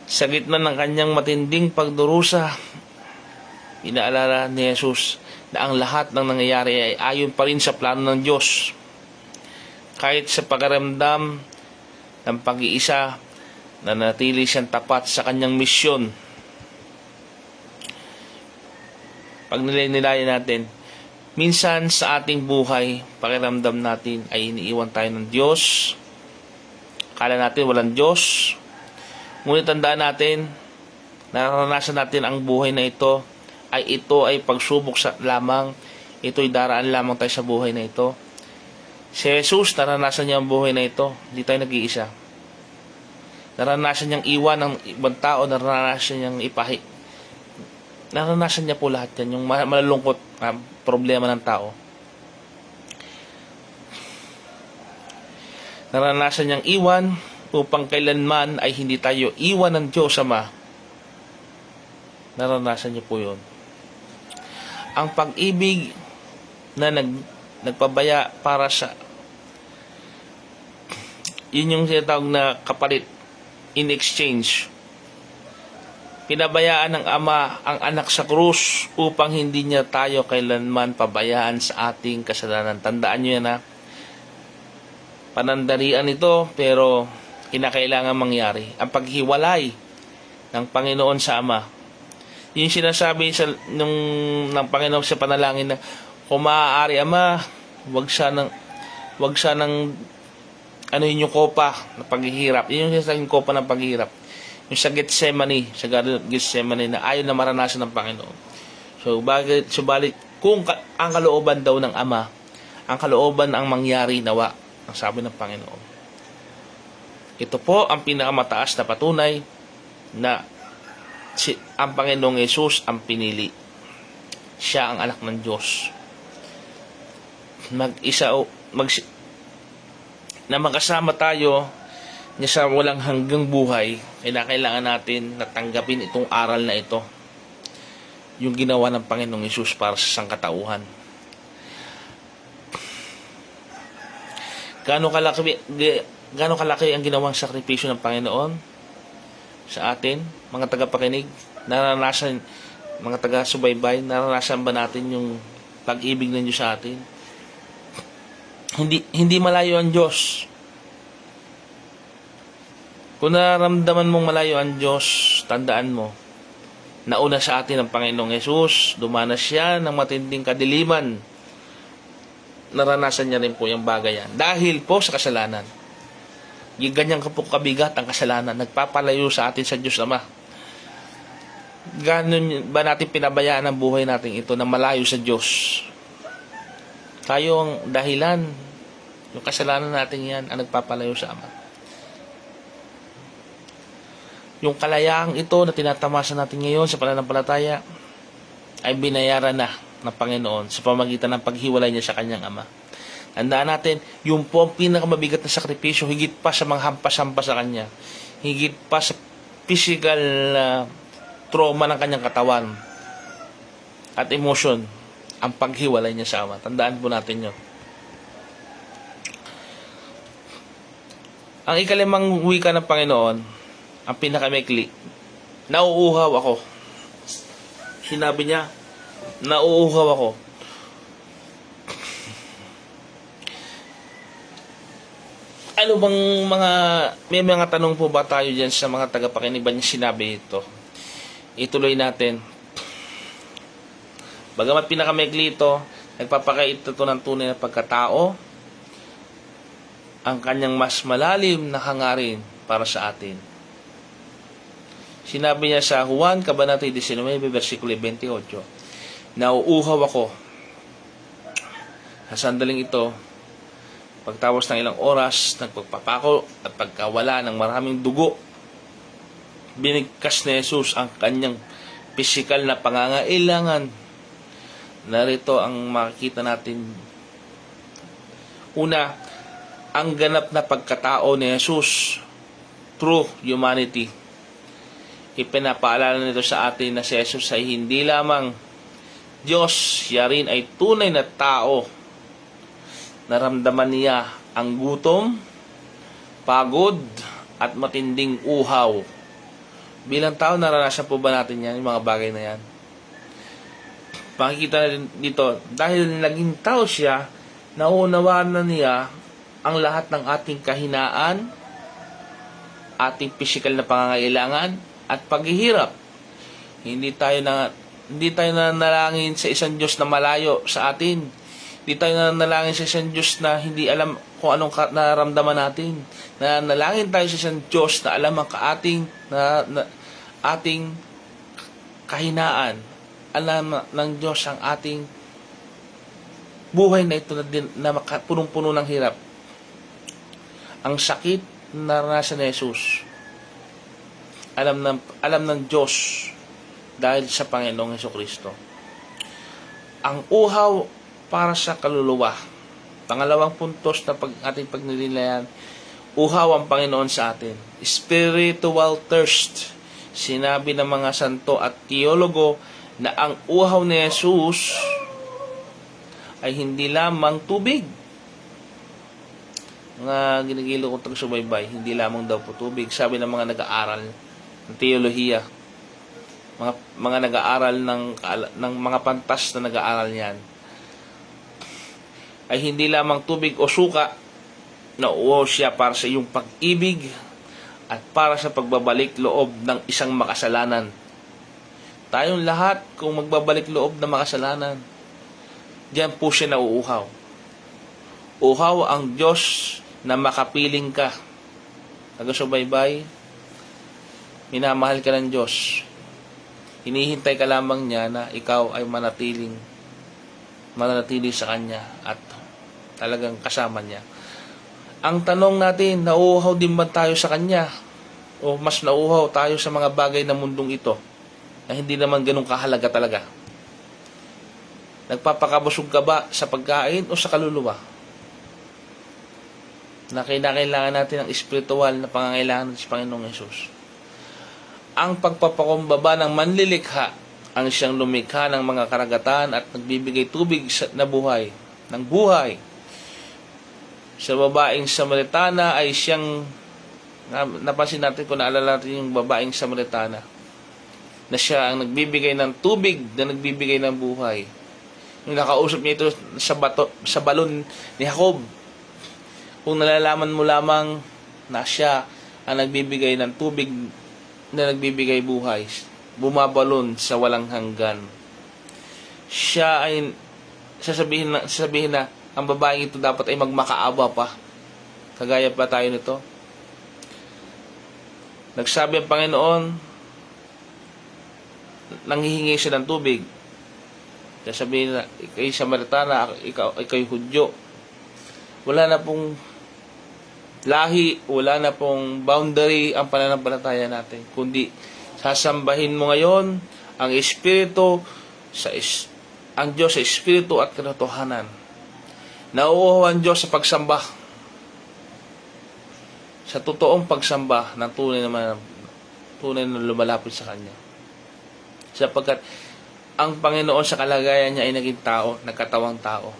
Sa gitna ng Kanyang matinding pagdurusa, inaalala ni Jesus na ang lahat ng nangyayari ay ayon pa rin sa plano ng Diyos. Kahit sa pagaramdam ng pag-iisa, na natili siyang tapat sa kanyang misyon. Pag nilay-nilayan natin, minsan sa ating buhay, pakiramdam natin ay iniiwan tayo ng Diyos. Akala natin walang Diyos. Ngunit tandaan natin, naranasan natin ang buhay na ito ay pagsubok lamang. Ito'y daraan lamang tayo sa buhay na ito. Si Jesus, naranasan niya ang buhay na ito. Hindi tayo nag-iisa. Naranasan niyang iwan ng ibang tao, naranasan niyang ipahi. Naranasan niya po lahat yan, yung malulungkot na problema ng tao. Naranasan niyang iwan upang kailanman ay hindi tayo iwan ng Diyos Ama. Naranasan niya po yun. Ang pag-ibig na nagpabaya para sa yun yung sinatawag na kapalit, in exchange. Pinabayaan ng Ama ang anak sa krus upang hindi niya tayo kailanman pabayaan sa ating kasalanan. Tandaan niyo yan, ha. Panandalian ito, pero kinakailangan mangyari. Ang paghiwalay ng Panginoon sa Ama. Yung sinasabi ng Panginoon sa panalangin na kung maaari, Ama, wag sanang ano yun yung kopa na paghihirap. Yun yung sinasabi yung kopa ng paghihirap. Yung sa Gethsemane, sa Garden of Gethsemane na ayaw na maranasan ng Panginoon. Subalit, kung ang kalooban daw ng Ama, ang kalooban ang mangyari nawa, ang sabi ng Panginoon. Ito po ang pinakamataas na patunay na ang Panginoong Yesus ang pinili. Siya ang anak ng Diyos. Na magkasama tayo niya sa walang hanggang buhay, kailangan natin natanggapin itong aral na ito. Yung ginawa ng Panginoong Yesus para sa sangkatauhan. Gaano kalaki ang ginawang sakripisyo ng Panginoon sa atin, mga tagapakinig, mga taga-subaybay, naranasan ba natin yung pag-ibig ng Diyos sa atin? Hindi malayo ang Diyos. Kung nararamdaman mong malayo ang Diyos, tandaan mo, nauna sa atin ang Panginoong Yesus, dumanas siya ng matinding kadiliman. Naranasan niya rin po yung bagay yan. Dahil po sa kasalanan. Ganyan po kabigat ang kasalanan. Nagpapalayo sa atin sa Diyos Ama. Ganon ba natin pinabayaan ang buhay natin ito na malayo sa Diyos? Tayo ang dahilan. Yung kasalanan natin yan ang nagpapalayo sa Ama. Yung kalayaang ito na tinatamasa natin ngayon sa pananampalataya ay binayaran na ng Panginoon sa pamagitan ng paghiwalay niya sa kanyang Ama. Tandaan natin, yung po ang pinakamabigat na sakripisyo, higit pa sa mga hampas-hampas sa kanya, higit pa sa physical trauma ng kanyang katawan at emotion, ang paghiwalay niya sa Ama. Tandaan po natin yun. Ang ikalimang wika ng Panginoon, ang pinakamaikli, nauuhaw ako. Sinabi niya, nauuhaw ako. Ano bang may mga tanong po ba tayo dyan sa mga tagapakinig ba niya sinabi ito? Ituloy natin. Bagamat pinakamaikli ito, nagpapakita ito ng tunay na pagkatao, ang kanyang mas malalim na hangarin para sa atin. Sinabi niya sa Juan, Kabanata 19, versikulo 28, nauuhaw ako. Sa sandaling ito, pagtapos ng ilang oras, nagpagpapako at pagkawala ng maraming dugo, binigkas ni Jesus ang kanyang pisikal na pangangailangan. Narito ang makikita natin. Una, ang ganap na pagkatao ni Jesus, true humanity. Ipinapaalala nito sa atin na si Jesus ay hindi lamang Diyos, siya rin ay tunay na tao. Naramdaman niya ang gutom, pagod, at matinding uhaw. Bilang tao, naranasan po ba natin yan, yung mga bagay na yan? Makikita natin dito, dahil naging tao siya, nauunawaan na niya ang lahat ng ating kahinaan, ating pisikal na pangangailangan, at paghihirap. Hindi tayo nanalangin sa isang Diyos na malayo sa atin. Hindi tayo nanalangin sa isang Diyos na hindi alam kung anong nararamdaman natin. Nanalangin tayo sa isang Diyos na alam ang ating kahinaan. Alam ng Diyos ang ating buhay na ito na punong-puno ng hirap. Ang sakit na naranasan ni Jesus, alam ng Diyos dahil sa Panginoong Hesukristo. Ang uhaw para sa kaluluwa. Pangalawang puntos na ating pagnilinayan, uhaw ang Panginoon sa atin. Spiritual thirst. Sinabi ng mga santo at teologo na ang uhaw ni Jesus ay hindi lamang tubig. Mga ginigilo kong taga-subaybay, hindi lamang daw po tubig. Sabi ng mga nag-aaral ng teolohiya, mga nag-aaral ng mga pantas na nag-aaral yan, ay hindi lamang tubig o suka na uhaw siya para sa iyong pag-ibig at para sa pagbabalik loob ng isang makasalanan. Tayong lahat, kung magbabalik loob ng makasalanan, diyan po siya nauuhaw. Uhaw ang Diyos na makapiling ka. Taga-subaybay, minamahal ka ng Diyos. Hinihintay ka lamang niya na ikaw ay manatili sa Kanya at talagang kasama niya. Ang tanong natin, nauuhaw din ba tayo sa Kanya? O mas nauuhaw tayo sa mga bagay ng mundong ito? na hindi naman ganun kahalaga talaga. Nagpapakabusog ka ba sa pagkain o sa kaluluwa? Na kailangan natin ng espiritual na pangangailangan ng Panginoong Hesus. Ang pagpapakumbaba ng manlilikha, ang siyang lumikha ng mga karagatan at nagbibigay tubig na buhay, ng buhay. Sa babaeng Samaritana ay siyang, napansin natin kung naalala natin yung babaeng Samaritana, na siya ang nagbibigay ng tubig na nagbibigay ng buhay. Yung nakausap niya ito sa balon ni Jacob. Kung nalalaman mo lamang na siya ang nagbibigay ng tubig na nagbibigay buhay, bumabalon sa walang hanggan. Siya ay sasabihin na ang babaeng ito dapat ay magmakaawa pa. Kagaya pa tayo nito. Nagsabi ang Panginoon, nanghihingi siya ng tubig. Sasabihin na, ikay Samaritana, ikay Hudyo. Wala na pong lahi, wala na pong boundary ang pananampalataya natin. Kundi, sasambahin mo ngayon ang Espiritu, ang Diyos sa Espiritu at katotohanan. Nauuhaw ang Diyos sa pagsamba. Sa totoong pagsamba ng tunay na lumalapit sa Kanya. Sapagkat ang Panginoon sa kalagayan niya ay naging tao, nagkatawang tao.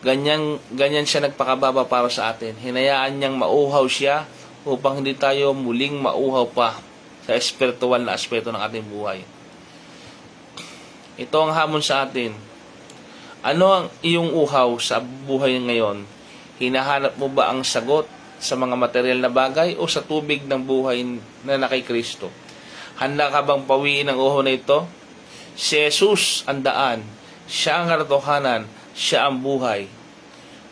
Ganyan siya nagpakababa para sa atin. Hinayaan niyang mauhaw siya upang hindi tayo muling mauhaw pa sa espiritual na aspeto ng ating buhay. Ito ang hamon sa atin. Ano ang iyong uhaw sa buhay ngayon? Hinahanap mo ba ang sagot sa mga material na bagay o sa tubig ng buhay na kay Kristo? Handa ka bang pawiin ang uhaw na ito? Si Jesus ang daan, siya ang katotohanan, siya ang buhay.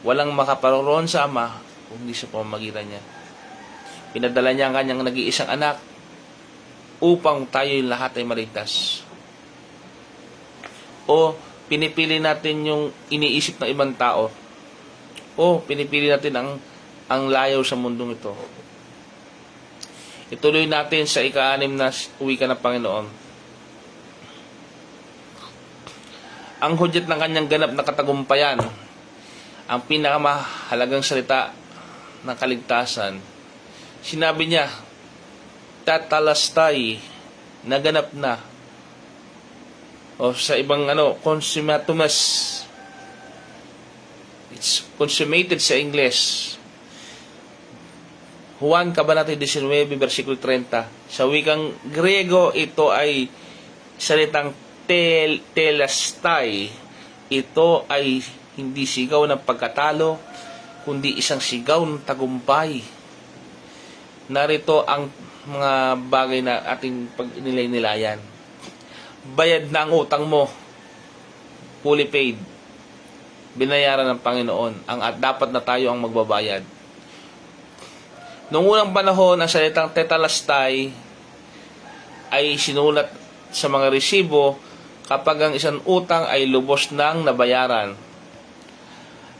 Walang makaparoon sa Ama kung hindi sa pamamagitan niya. Pinadala niya ang kanyang nag-iisang anak upang tayo lahat ay maligtas. O pinipili natin yung iniisip ng ibang tao, o pinipili natin ang layaw sa mundong ito. Ituloy natin sa ika-6 na wika ng Panginoon. Ang hudyat ng kanyang ganap na katagumpayan, ang pinakamahalagang salita ng kaligtasan. Sinabi niya, tatalastay, naganap na. O sa ibang consummatus. It's consummated sa English. Juan Kabanata 19, versikulo 30. Sa wikang Grego, ito ay salitang telastai. Ito ay hindi sigaw ng pagkatalo, kundi isang sigaw ng tagumpay. Narito ang mga bagay na ating pag-nilay-nilayan. Bayad na ang utang mo. Fully paid. Binayaran ng Panginoon. At dapat na tayo ang magbabayad. Noong unang panahon, ang salitang tetelestai ay sinulat sa mga resibo kapag ang isang utang ay lubos nang nabayaran.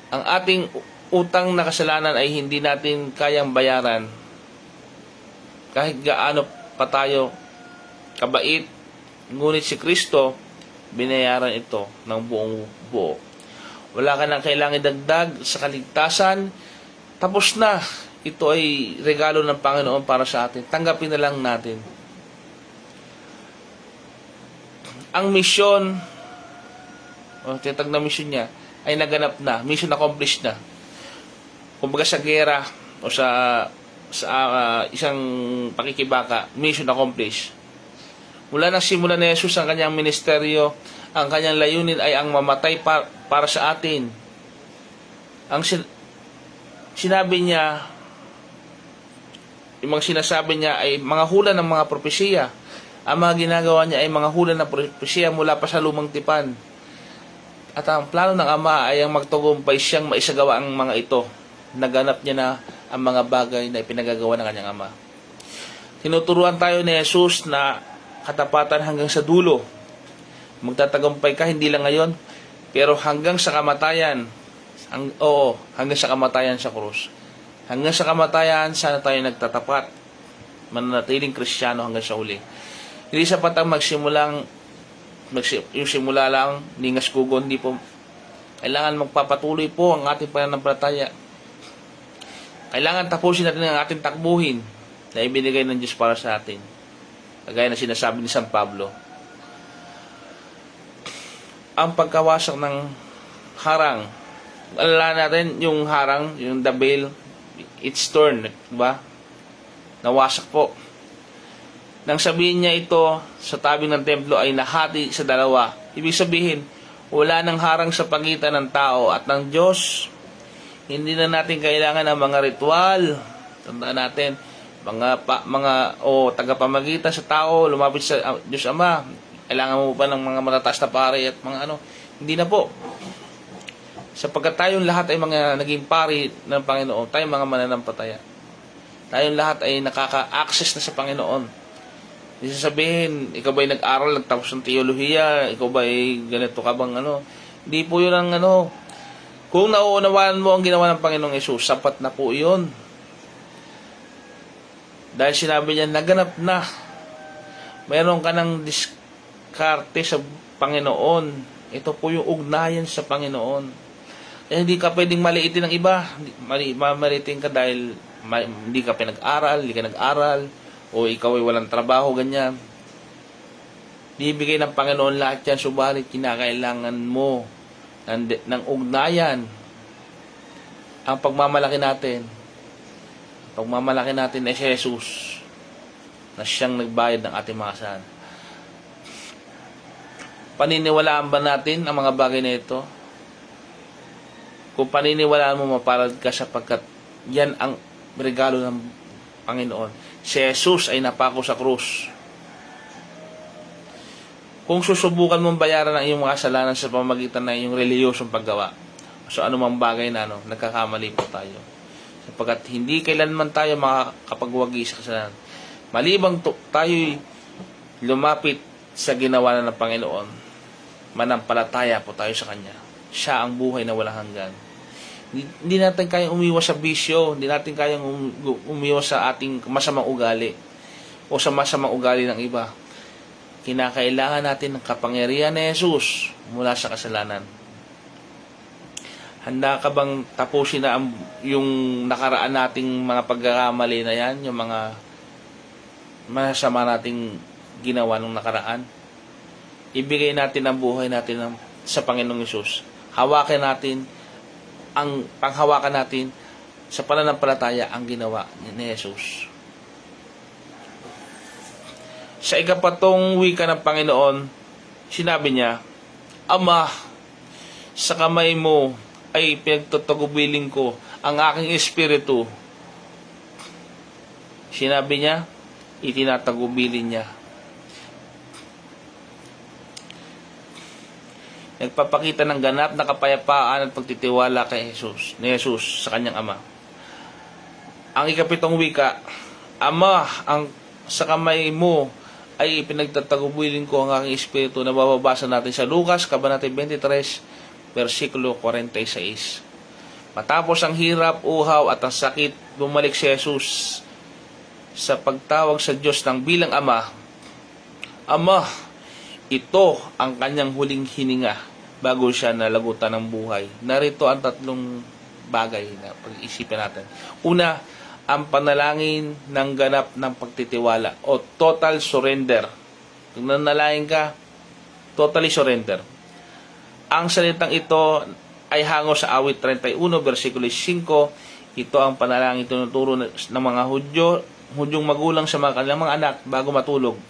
Ang ating utang na kasalanan ay hindi natin kayang bayaran. Kahit gaano pa tayo kabait, ngunit si Kristo, binayaran ito ng buong buo. Wala ka nang kailangan idagdag sa kaligtasan. Tapos na. Ito ay regalo ng Panginoon para sa atin. Tanggapin na lang natin. Ang misyon, tinatag na misyon niya, ay naganap na. Mission accomplished na. Kumbaga sa gera o sa isang pakikibaka, mission accomplished. Mula nang simula ni Jesus ang kanyang ministeryo, ang kanyang layunin ay ang mamatay para sa atin. Ang sinabi niya, yung mga sinasabi niya ay mga hula ng mga propesiya. Ang mga ginagawa niya ay mga hula ng propesiya mula pa sa lumang tipan. At ang plano ng Ama ay ang magtagumpay siyang maisagawa ang mga ito. Naganap niya na ang mga bagay na ipinagagawa ng kanyang Ama. Tinuturuan tayo ni Jesus na katapatan hanggang sa dulo. Magtatagumpay ka hindi lang ngayon, pero hanggang sa kamatayan. Hanggang sa kamatayan sa krus. Hanggang sa kamatayan, sana tayo nagtatapat, mananatiling Kristiyano hanggang sa huli. Hindi sapat ang yung simula lang, ningas kugo, hindi po. Kailangan magpapatuloy po ang ating pananampalataya. Kailangan tapusin natin ang ating takbuhin na ibinigay ng Diyos para sa atin. Kagaya na sinasabi ni San Pablo, ang pagkawasak ng harang, alala natin yung harang, yung the veil, it's torn, diba? Nawasak po. Nang sabihin niya ito sa tabing ng templo ay nahati sa dalawa. Ibig sabihin, wala nang harang sa pagitan ng tao at ng Diyos. Hindi na natin kailangan ng mga ritual. Tandaan natin, tagapamagitan sa tao, lumapit sa Diyos Ama. Kailangan mo pa ng mga matataas na pari at mga ano. Hindi na po. Sapagkat tayong lahat ay mga naging pari ng Panginoon, tayong mga mananampataya. Tayong lahat ay nakaka-access na sa Panginoon. Hindi sasabihin, ikaw ba'y nag-aral, nagtapos ng teolohiya, ikaw ba'y ganito ka bang ano. Hindi po yun ang ano. Kung nauunawaan mo ang ginawa ng Panginoong Yesus, sapat na po yun. Dahil sinabi niya, naganap na. Mayroon ka ng diskarte sa Panginoon. Ito po yung ugnayan sa Panginoon. Eh, hindi ka pwedeng maliitin ng iba. Maliitin ka dahil hindi ka pinag-aral, hindi ka nag-aral, o ikaw ay walang trabaho, ganyan. Bibigay ng Panginoon lahat yan, subalit kinakailangan mo ng ugnayan. Ang pagmamalaki natin ay si Jesus, na siyang nagbayad ng ating mga kasalanan. Paniniwalaan ba natin ang mga bagay na ito? Kung paniniwalaan mo, mapalad ka sapagkat yan ang regalo ng Panginoon. Si Jesus ay napako sa krus. Kung susubukan mong bayaran ang iyong mga kasalanan sa pamamagitan ng iyong reliyosong paggawa, so anumang bagay na nagkakamali po tayo. Sapagkat hindi kailanman tayo makakapagwagi sa kasalanan. Malibang tayo'y lumapit sa ginawa na ng Panginoon, manampalataya po tayo sa Kanya. Siya ang buhay na walang hanggan. Hindi natin kayang umiwas sa bisyo, hindi natin kayang umiwas sa ating masamang ugali o sa masamang ugali ng iba. Kinakailangan natin ng kapangyarihan ni Jesus mula sa kasalanan. Handa ka bang tapusin na yung nakaraan nating mga pagkakamali na yan, yung mga masama nating ginawa nung nakaraan? Ibigay natin ang buhay natin sa Panginoong Yesus. Panghawakan natin sa pananampalataya ang ginawa ni Jesus. Sa ikapatong wika ng Panginoon, sinabi niya, Ama, sa kamay mo ay pinagtatagubilin ko ang aking espiritu. Sinabi niya, itinatagubilin niya. Nagpapakita ng ganap na kapayapaan at pagtitiwala kay Jesus, ni Jesus sa kanyang Ama. Ang ikapitong wika, Ama, sa kamay mo ay pinagtatagubilin ko ang aking espiritu, na mababasa natin sa Lucas, Kabanata 23, versikulo 46. Matapos ang hirap, uhaw at ang sakit, bumalik si Jesus sa pagtawag sa Diyos ng bilang Ama. Ama, ito ang kanyang huling hininga bago siya nalagutan ng buhay. Narito ang tatlong bagay na pag-iisipin natin. Una, ang panalangin ng ganap ng pagtitiwala o total surrender. Kung nanalangin ka, totally surrender. Ang salitang ito ay hango sa awit 31, versikulo 5. Ito ang panalangin tinuturo ng mga Hudyong magulang sa mga kanilang mga anak bago matulog.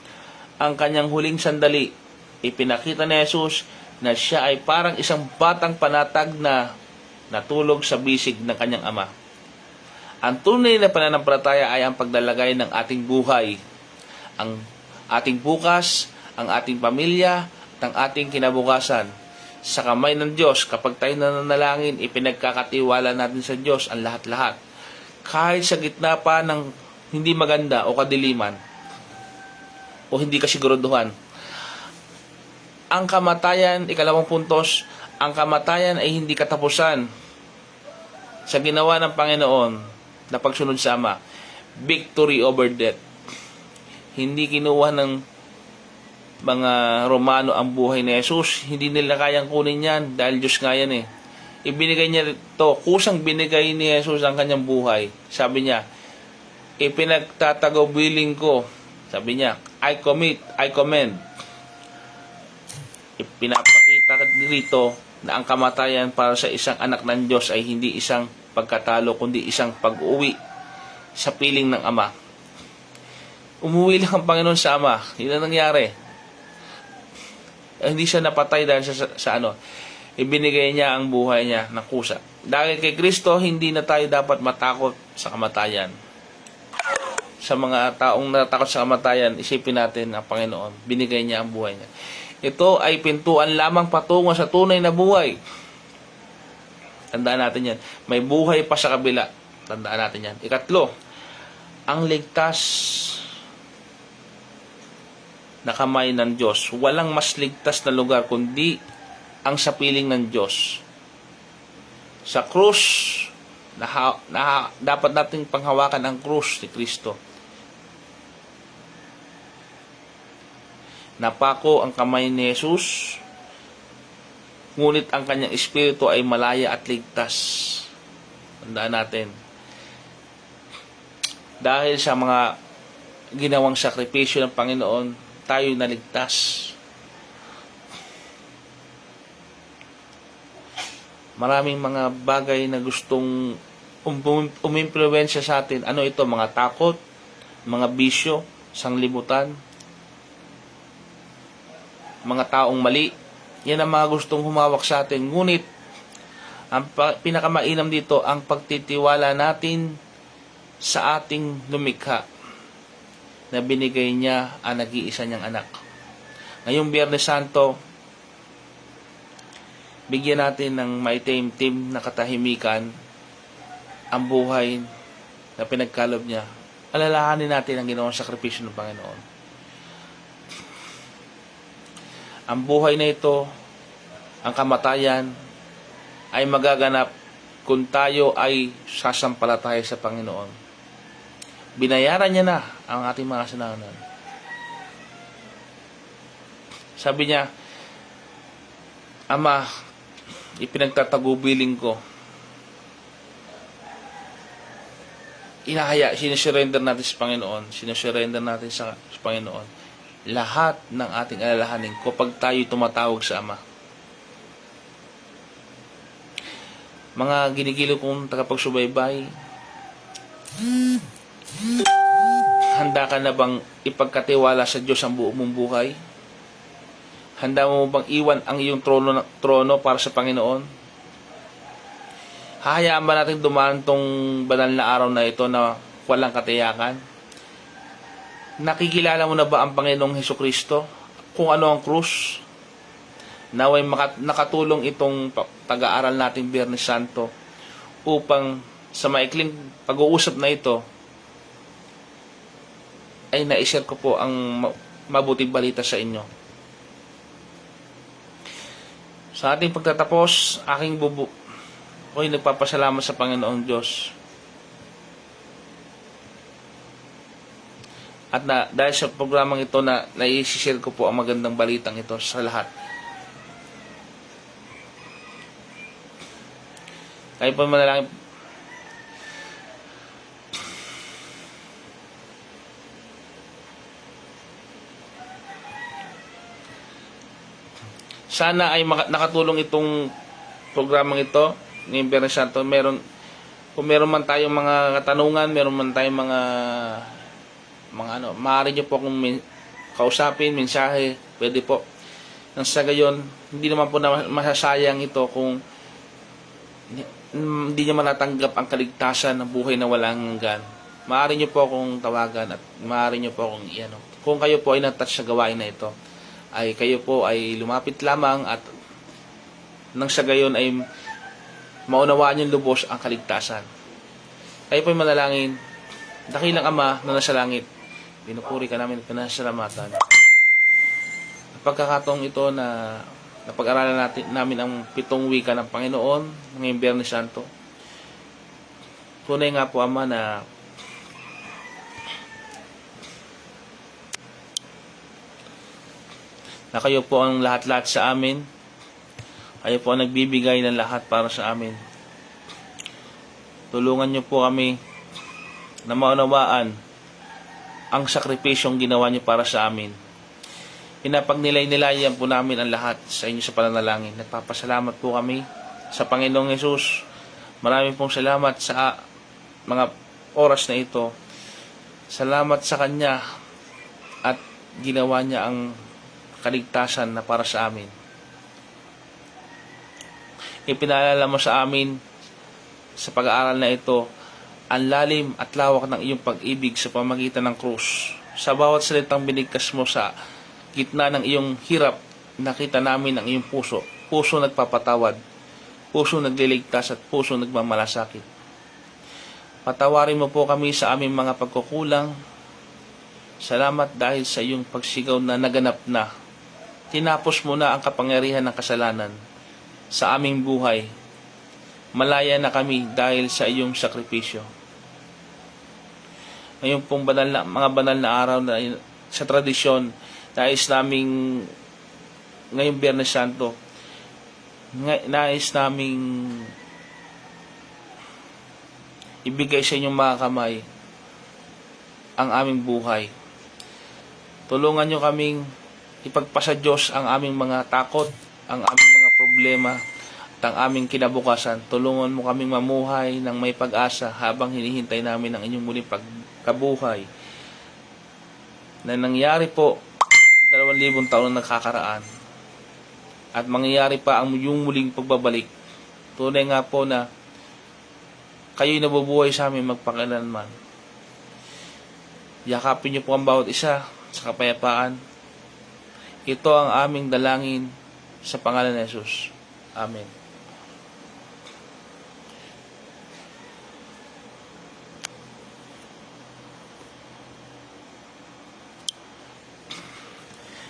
Ang kanyang huling sandali, ipinakita ni Jesus na siya ay parang isang batang panatag na natulog sa bisig ng kanyang ama. Ang tunay na pananampalataya ay ang paglalagay ng ating buhay, ang ating bukas, ang ating pamilya, at ang ating kinabukasan sa kamay ng Diyos. Kapag tayo nananalangin, ipinagkakatiwala natin sa Diyos ang lahat-lahat. Kahit sa gitna pa ng hindi maganda o kadiliman o hindi kasiguraduhan. Ang kamatayan, ikalawang puntos, ang kamatayan ay hindi katapusan sa ginawa ng Panginoon. na pagsunod sa Ama. Victory over death. Hindi kinuha ng mga Romano ang buhay ni Jesus. Hindi nila kayang kunin yan dahil Diyos nga yan eh. Ibinigay niya ito. Kusang binigay ni Jesus ang kanyang buhay. Sabi niya, ipinagtatagubilin ko. Sabi niya, I commend. Ipinapakita dito na ang kamatayan para sa isang anak ng Diyos ay hindi isang pagkatalo, kundi isang pag-uwi sa piling ng Ama. Umuwi lang ang Panginoon sa Ama. Yun ang nangyari. Hindi siya napatay dahil sa ano. Ibinigay niya ang buhay niya ng kusa. Dahil kay Kristo, hindi na tayo dapat matakot sa kamatayan. Sa mga taong natakot sa kamatayan, isipin natin ang Panginoon. Binigay niya ang buhay niya. Ito ay pintuan lamang patungo sa tunay na buhay. Tandaan natin yan. May buhay pa sa kabila. Tandaan natin yan. Ikatlo, ang ligtas na kamay ng Diyos. Walang mas ligtas na lugar kundi ang sa piling ng Diyos. Sa krus, dapat nating panghawakan ang krus ni Kristo. Napako ang kamay ni Jesus, ngunit ang kanyang espiritu ay malaya at ligtas. Tandaan natin. Dahil sa mga ginawang sakripisyo ng Panginoon, tayo naligtas. Maraming mga bagay na gustong umimpluwensya sa atin. Ano ito? Mga takot, mga bisyo, sanglibutan, mga taong mali. Yan ang mga gustong humawak sa atin. Ngunit, ang pinakamainam dito, ang pagtitiwala natin sa ating lumikha na binigay niya ang nag-iisa niyang anak. Ngayong Biyernes Santo, bigyan natin ng maitim-tim na katahimikan ang buhay na pinagkalob niya. Alalahanin natin ang ginawang sakripisyo ng Panginoon. Ang buhay na ito, ang kamatayan, ay magaganap kung tayo ay sasampalataya sa Panginoon. Binayaran niya na ang ating mga kasalanan. Sabi niya, Ama, ipinagtatagubilin ko. Sinusurrender natin sa Panginoon. Sinusurrender natin sa Panginoon. Lahat ng ating alalahanin kapag tayo tumatawag sa Ama. Mga ginigilo kong tagapagsubaybay, handa ka na bang ipagkatiwala sa Diyos ang buong mong buhay? Handa mo bang iwan ang iyong trono para sa Panginoon? Hahayaan ba natin dumaan tong banal na araw na ito na walang katiyakan? Nakikilala mo na ba ang Panginoong Hesukristo? Kung ano ang krus? Naway nakatulong itong pag-aaral nating Biyernes Santo upang sa maikling pag-uusap na ito ay na-share ko po ang mabuting balita sa inyo. Sa ating pagtatapos, ako'y nagpapasalamat sa Panginoong Diyos. At dahil sa programang ito na i-share ko po ang magandang balitang ito sa lahat. Kayo po manalangin. Sana ay nakatulong itong programang ito ng Biyernes Santo. Kung meron man tayong mga katanungan, meron man tayong mga maaari nyo po kung kausapin, mensahe, pwede po. Nang sa gayon, hindi naman po na masasayang ito kung hindi nyo manatanggap ang kaligtasan ng buhay na walang hanggan. Maaari nyo po akong tawagan at maaari nyo po akong kung kayo po ay natouch sa gawain na ito, ay kayo po ay lumapit lamang at nang sa gayon ay maunawaan yung lubos ang kaligtasan. Kayo po ay manalangin. Dakilang Ama na nasa langit, pinupuri ka namin at pinasasalamatan. Pagkakataong ito na napag-aralan namin ang 7 wika ng Panginoon ngayong Biyernes Santo. Tunay nga po, Ama, na kayo po ang lahat-lahat sa amin. Kayo po ang nagbibigay ng lahat para sa amin. Tulungan niyo po kami na maunawaan ang sakripisyong ginawa niyo para sa amin. Pinapagnilay-nilayan po namin ang lahat sa inyo sa pananalangin. Nagpapasalamat po kami sa Panginoong Hesus. Maraming pong salamat sa mga oras na ito. Salamat sa Kanya at ginawa niya ang kaligtasan na para sa amin. Ipinaalala mo sa amin sa pag-aaral na ito ang lalim at lawak ng iyong pag-ibig sa pamagitan ng krus. Sa bawat salitang binigkas mo sa gitna ng iyong hirap, nakita namin ang iyong puso. Puso nagpapatawad, puso nagliligtas at puso nagmamalasakit. Patawarin mo po kami sa aming mga pagkukulang. Salamat dahil sa iyong pagsigaw na naganap na. Tinapos mo na ang kapangyarihan ng kasalanan sa aming buhay. Malaya na kami dahil sa iyong sakripisyo. Ngayon pong mga banal na araw na sa tradisyon, nais naming ngayong Biyernes Santo, nais naming ibigay sa inyong mga kamay ang aming buhay. Tulungan nyo kaming ipagpasa Diyos ang aming mga takot, ang aming mga problema, at ang aming kinabukasan. Tulungan mo kaming mamuhay ng may pag-asa habang hinihintay namin ang inyong muling pagkabuhay na nangyari po 2,000 taon na nakakaraan at mangyayari pa ang yung muling pagbabalik. Tunay nga po na kayo'y nabubuhay sa amin magpakailanman. Yakapin niyo po ang bawat isa sa kapayapaan. Ito ang aming dalangin sa pangalan ni Jesus. Amen.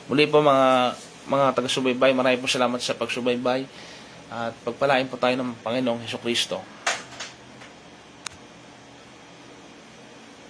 Muli po mga taga-subaybay, maraming po salamat sa pagsubaybay at pagpalain po tayo ng Panginoong Hesukristo.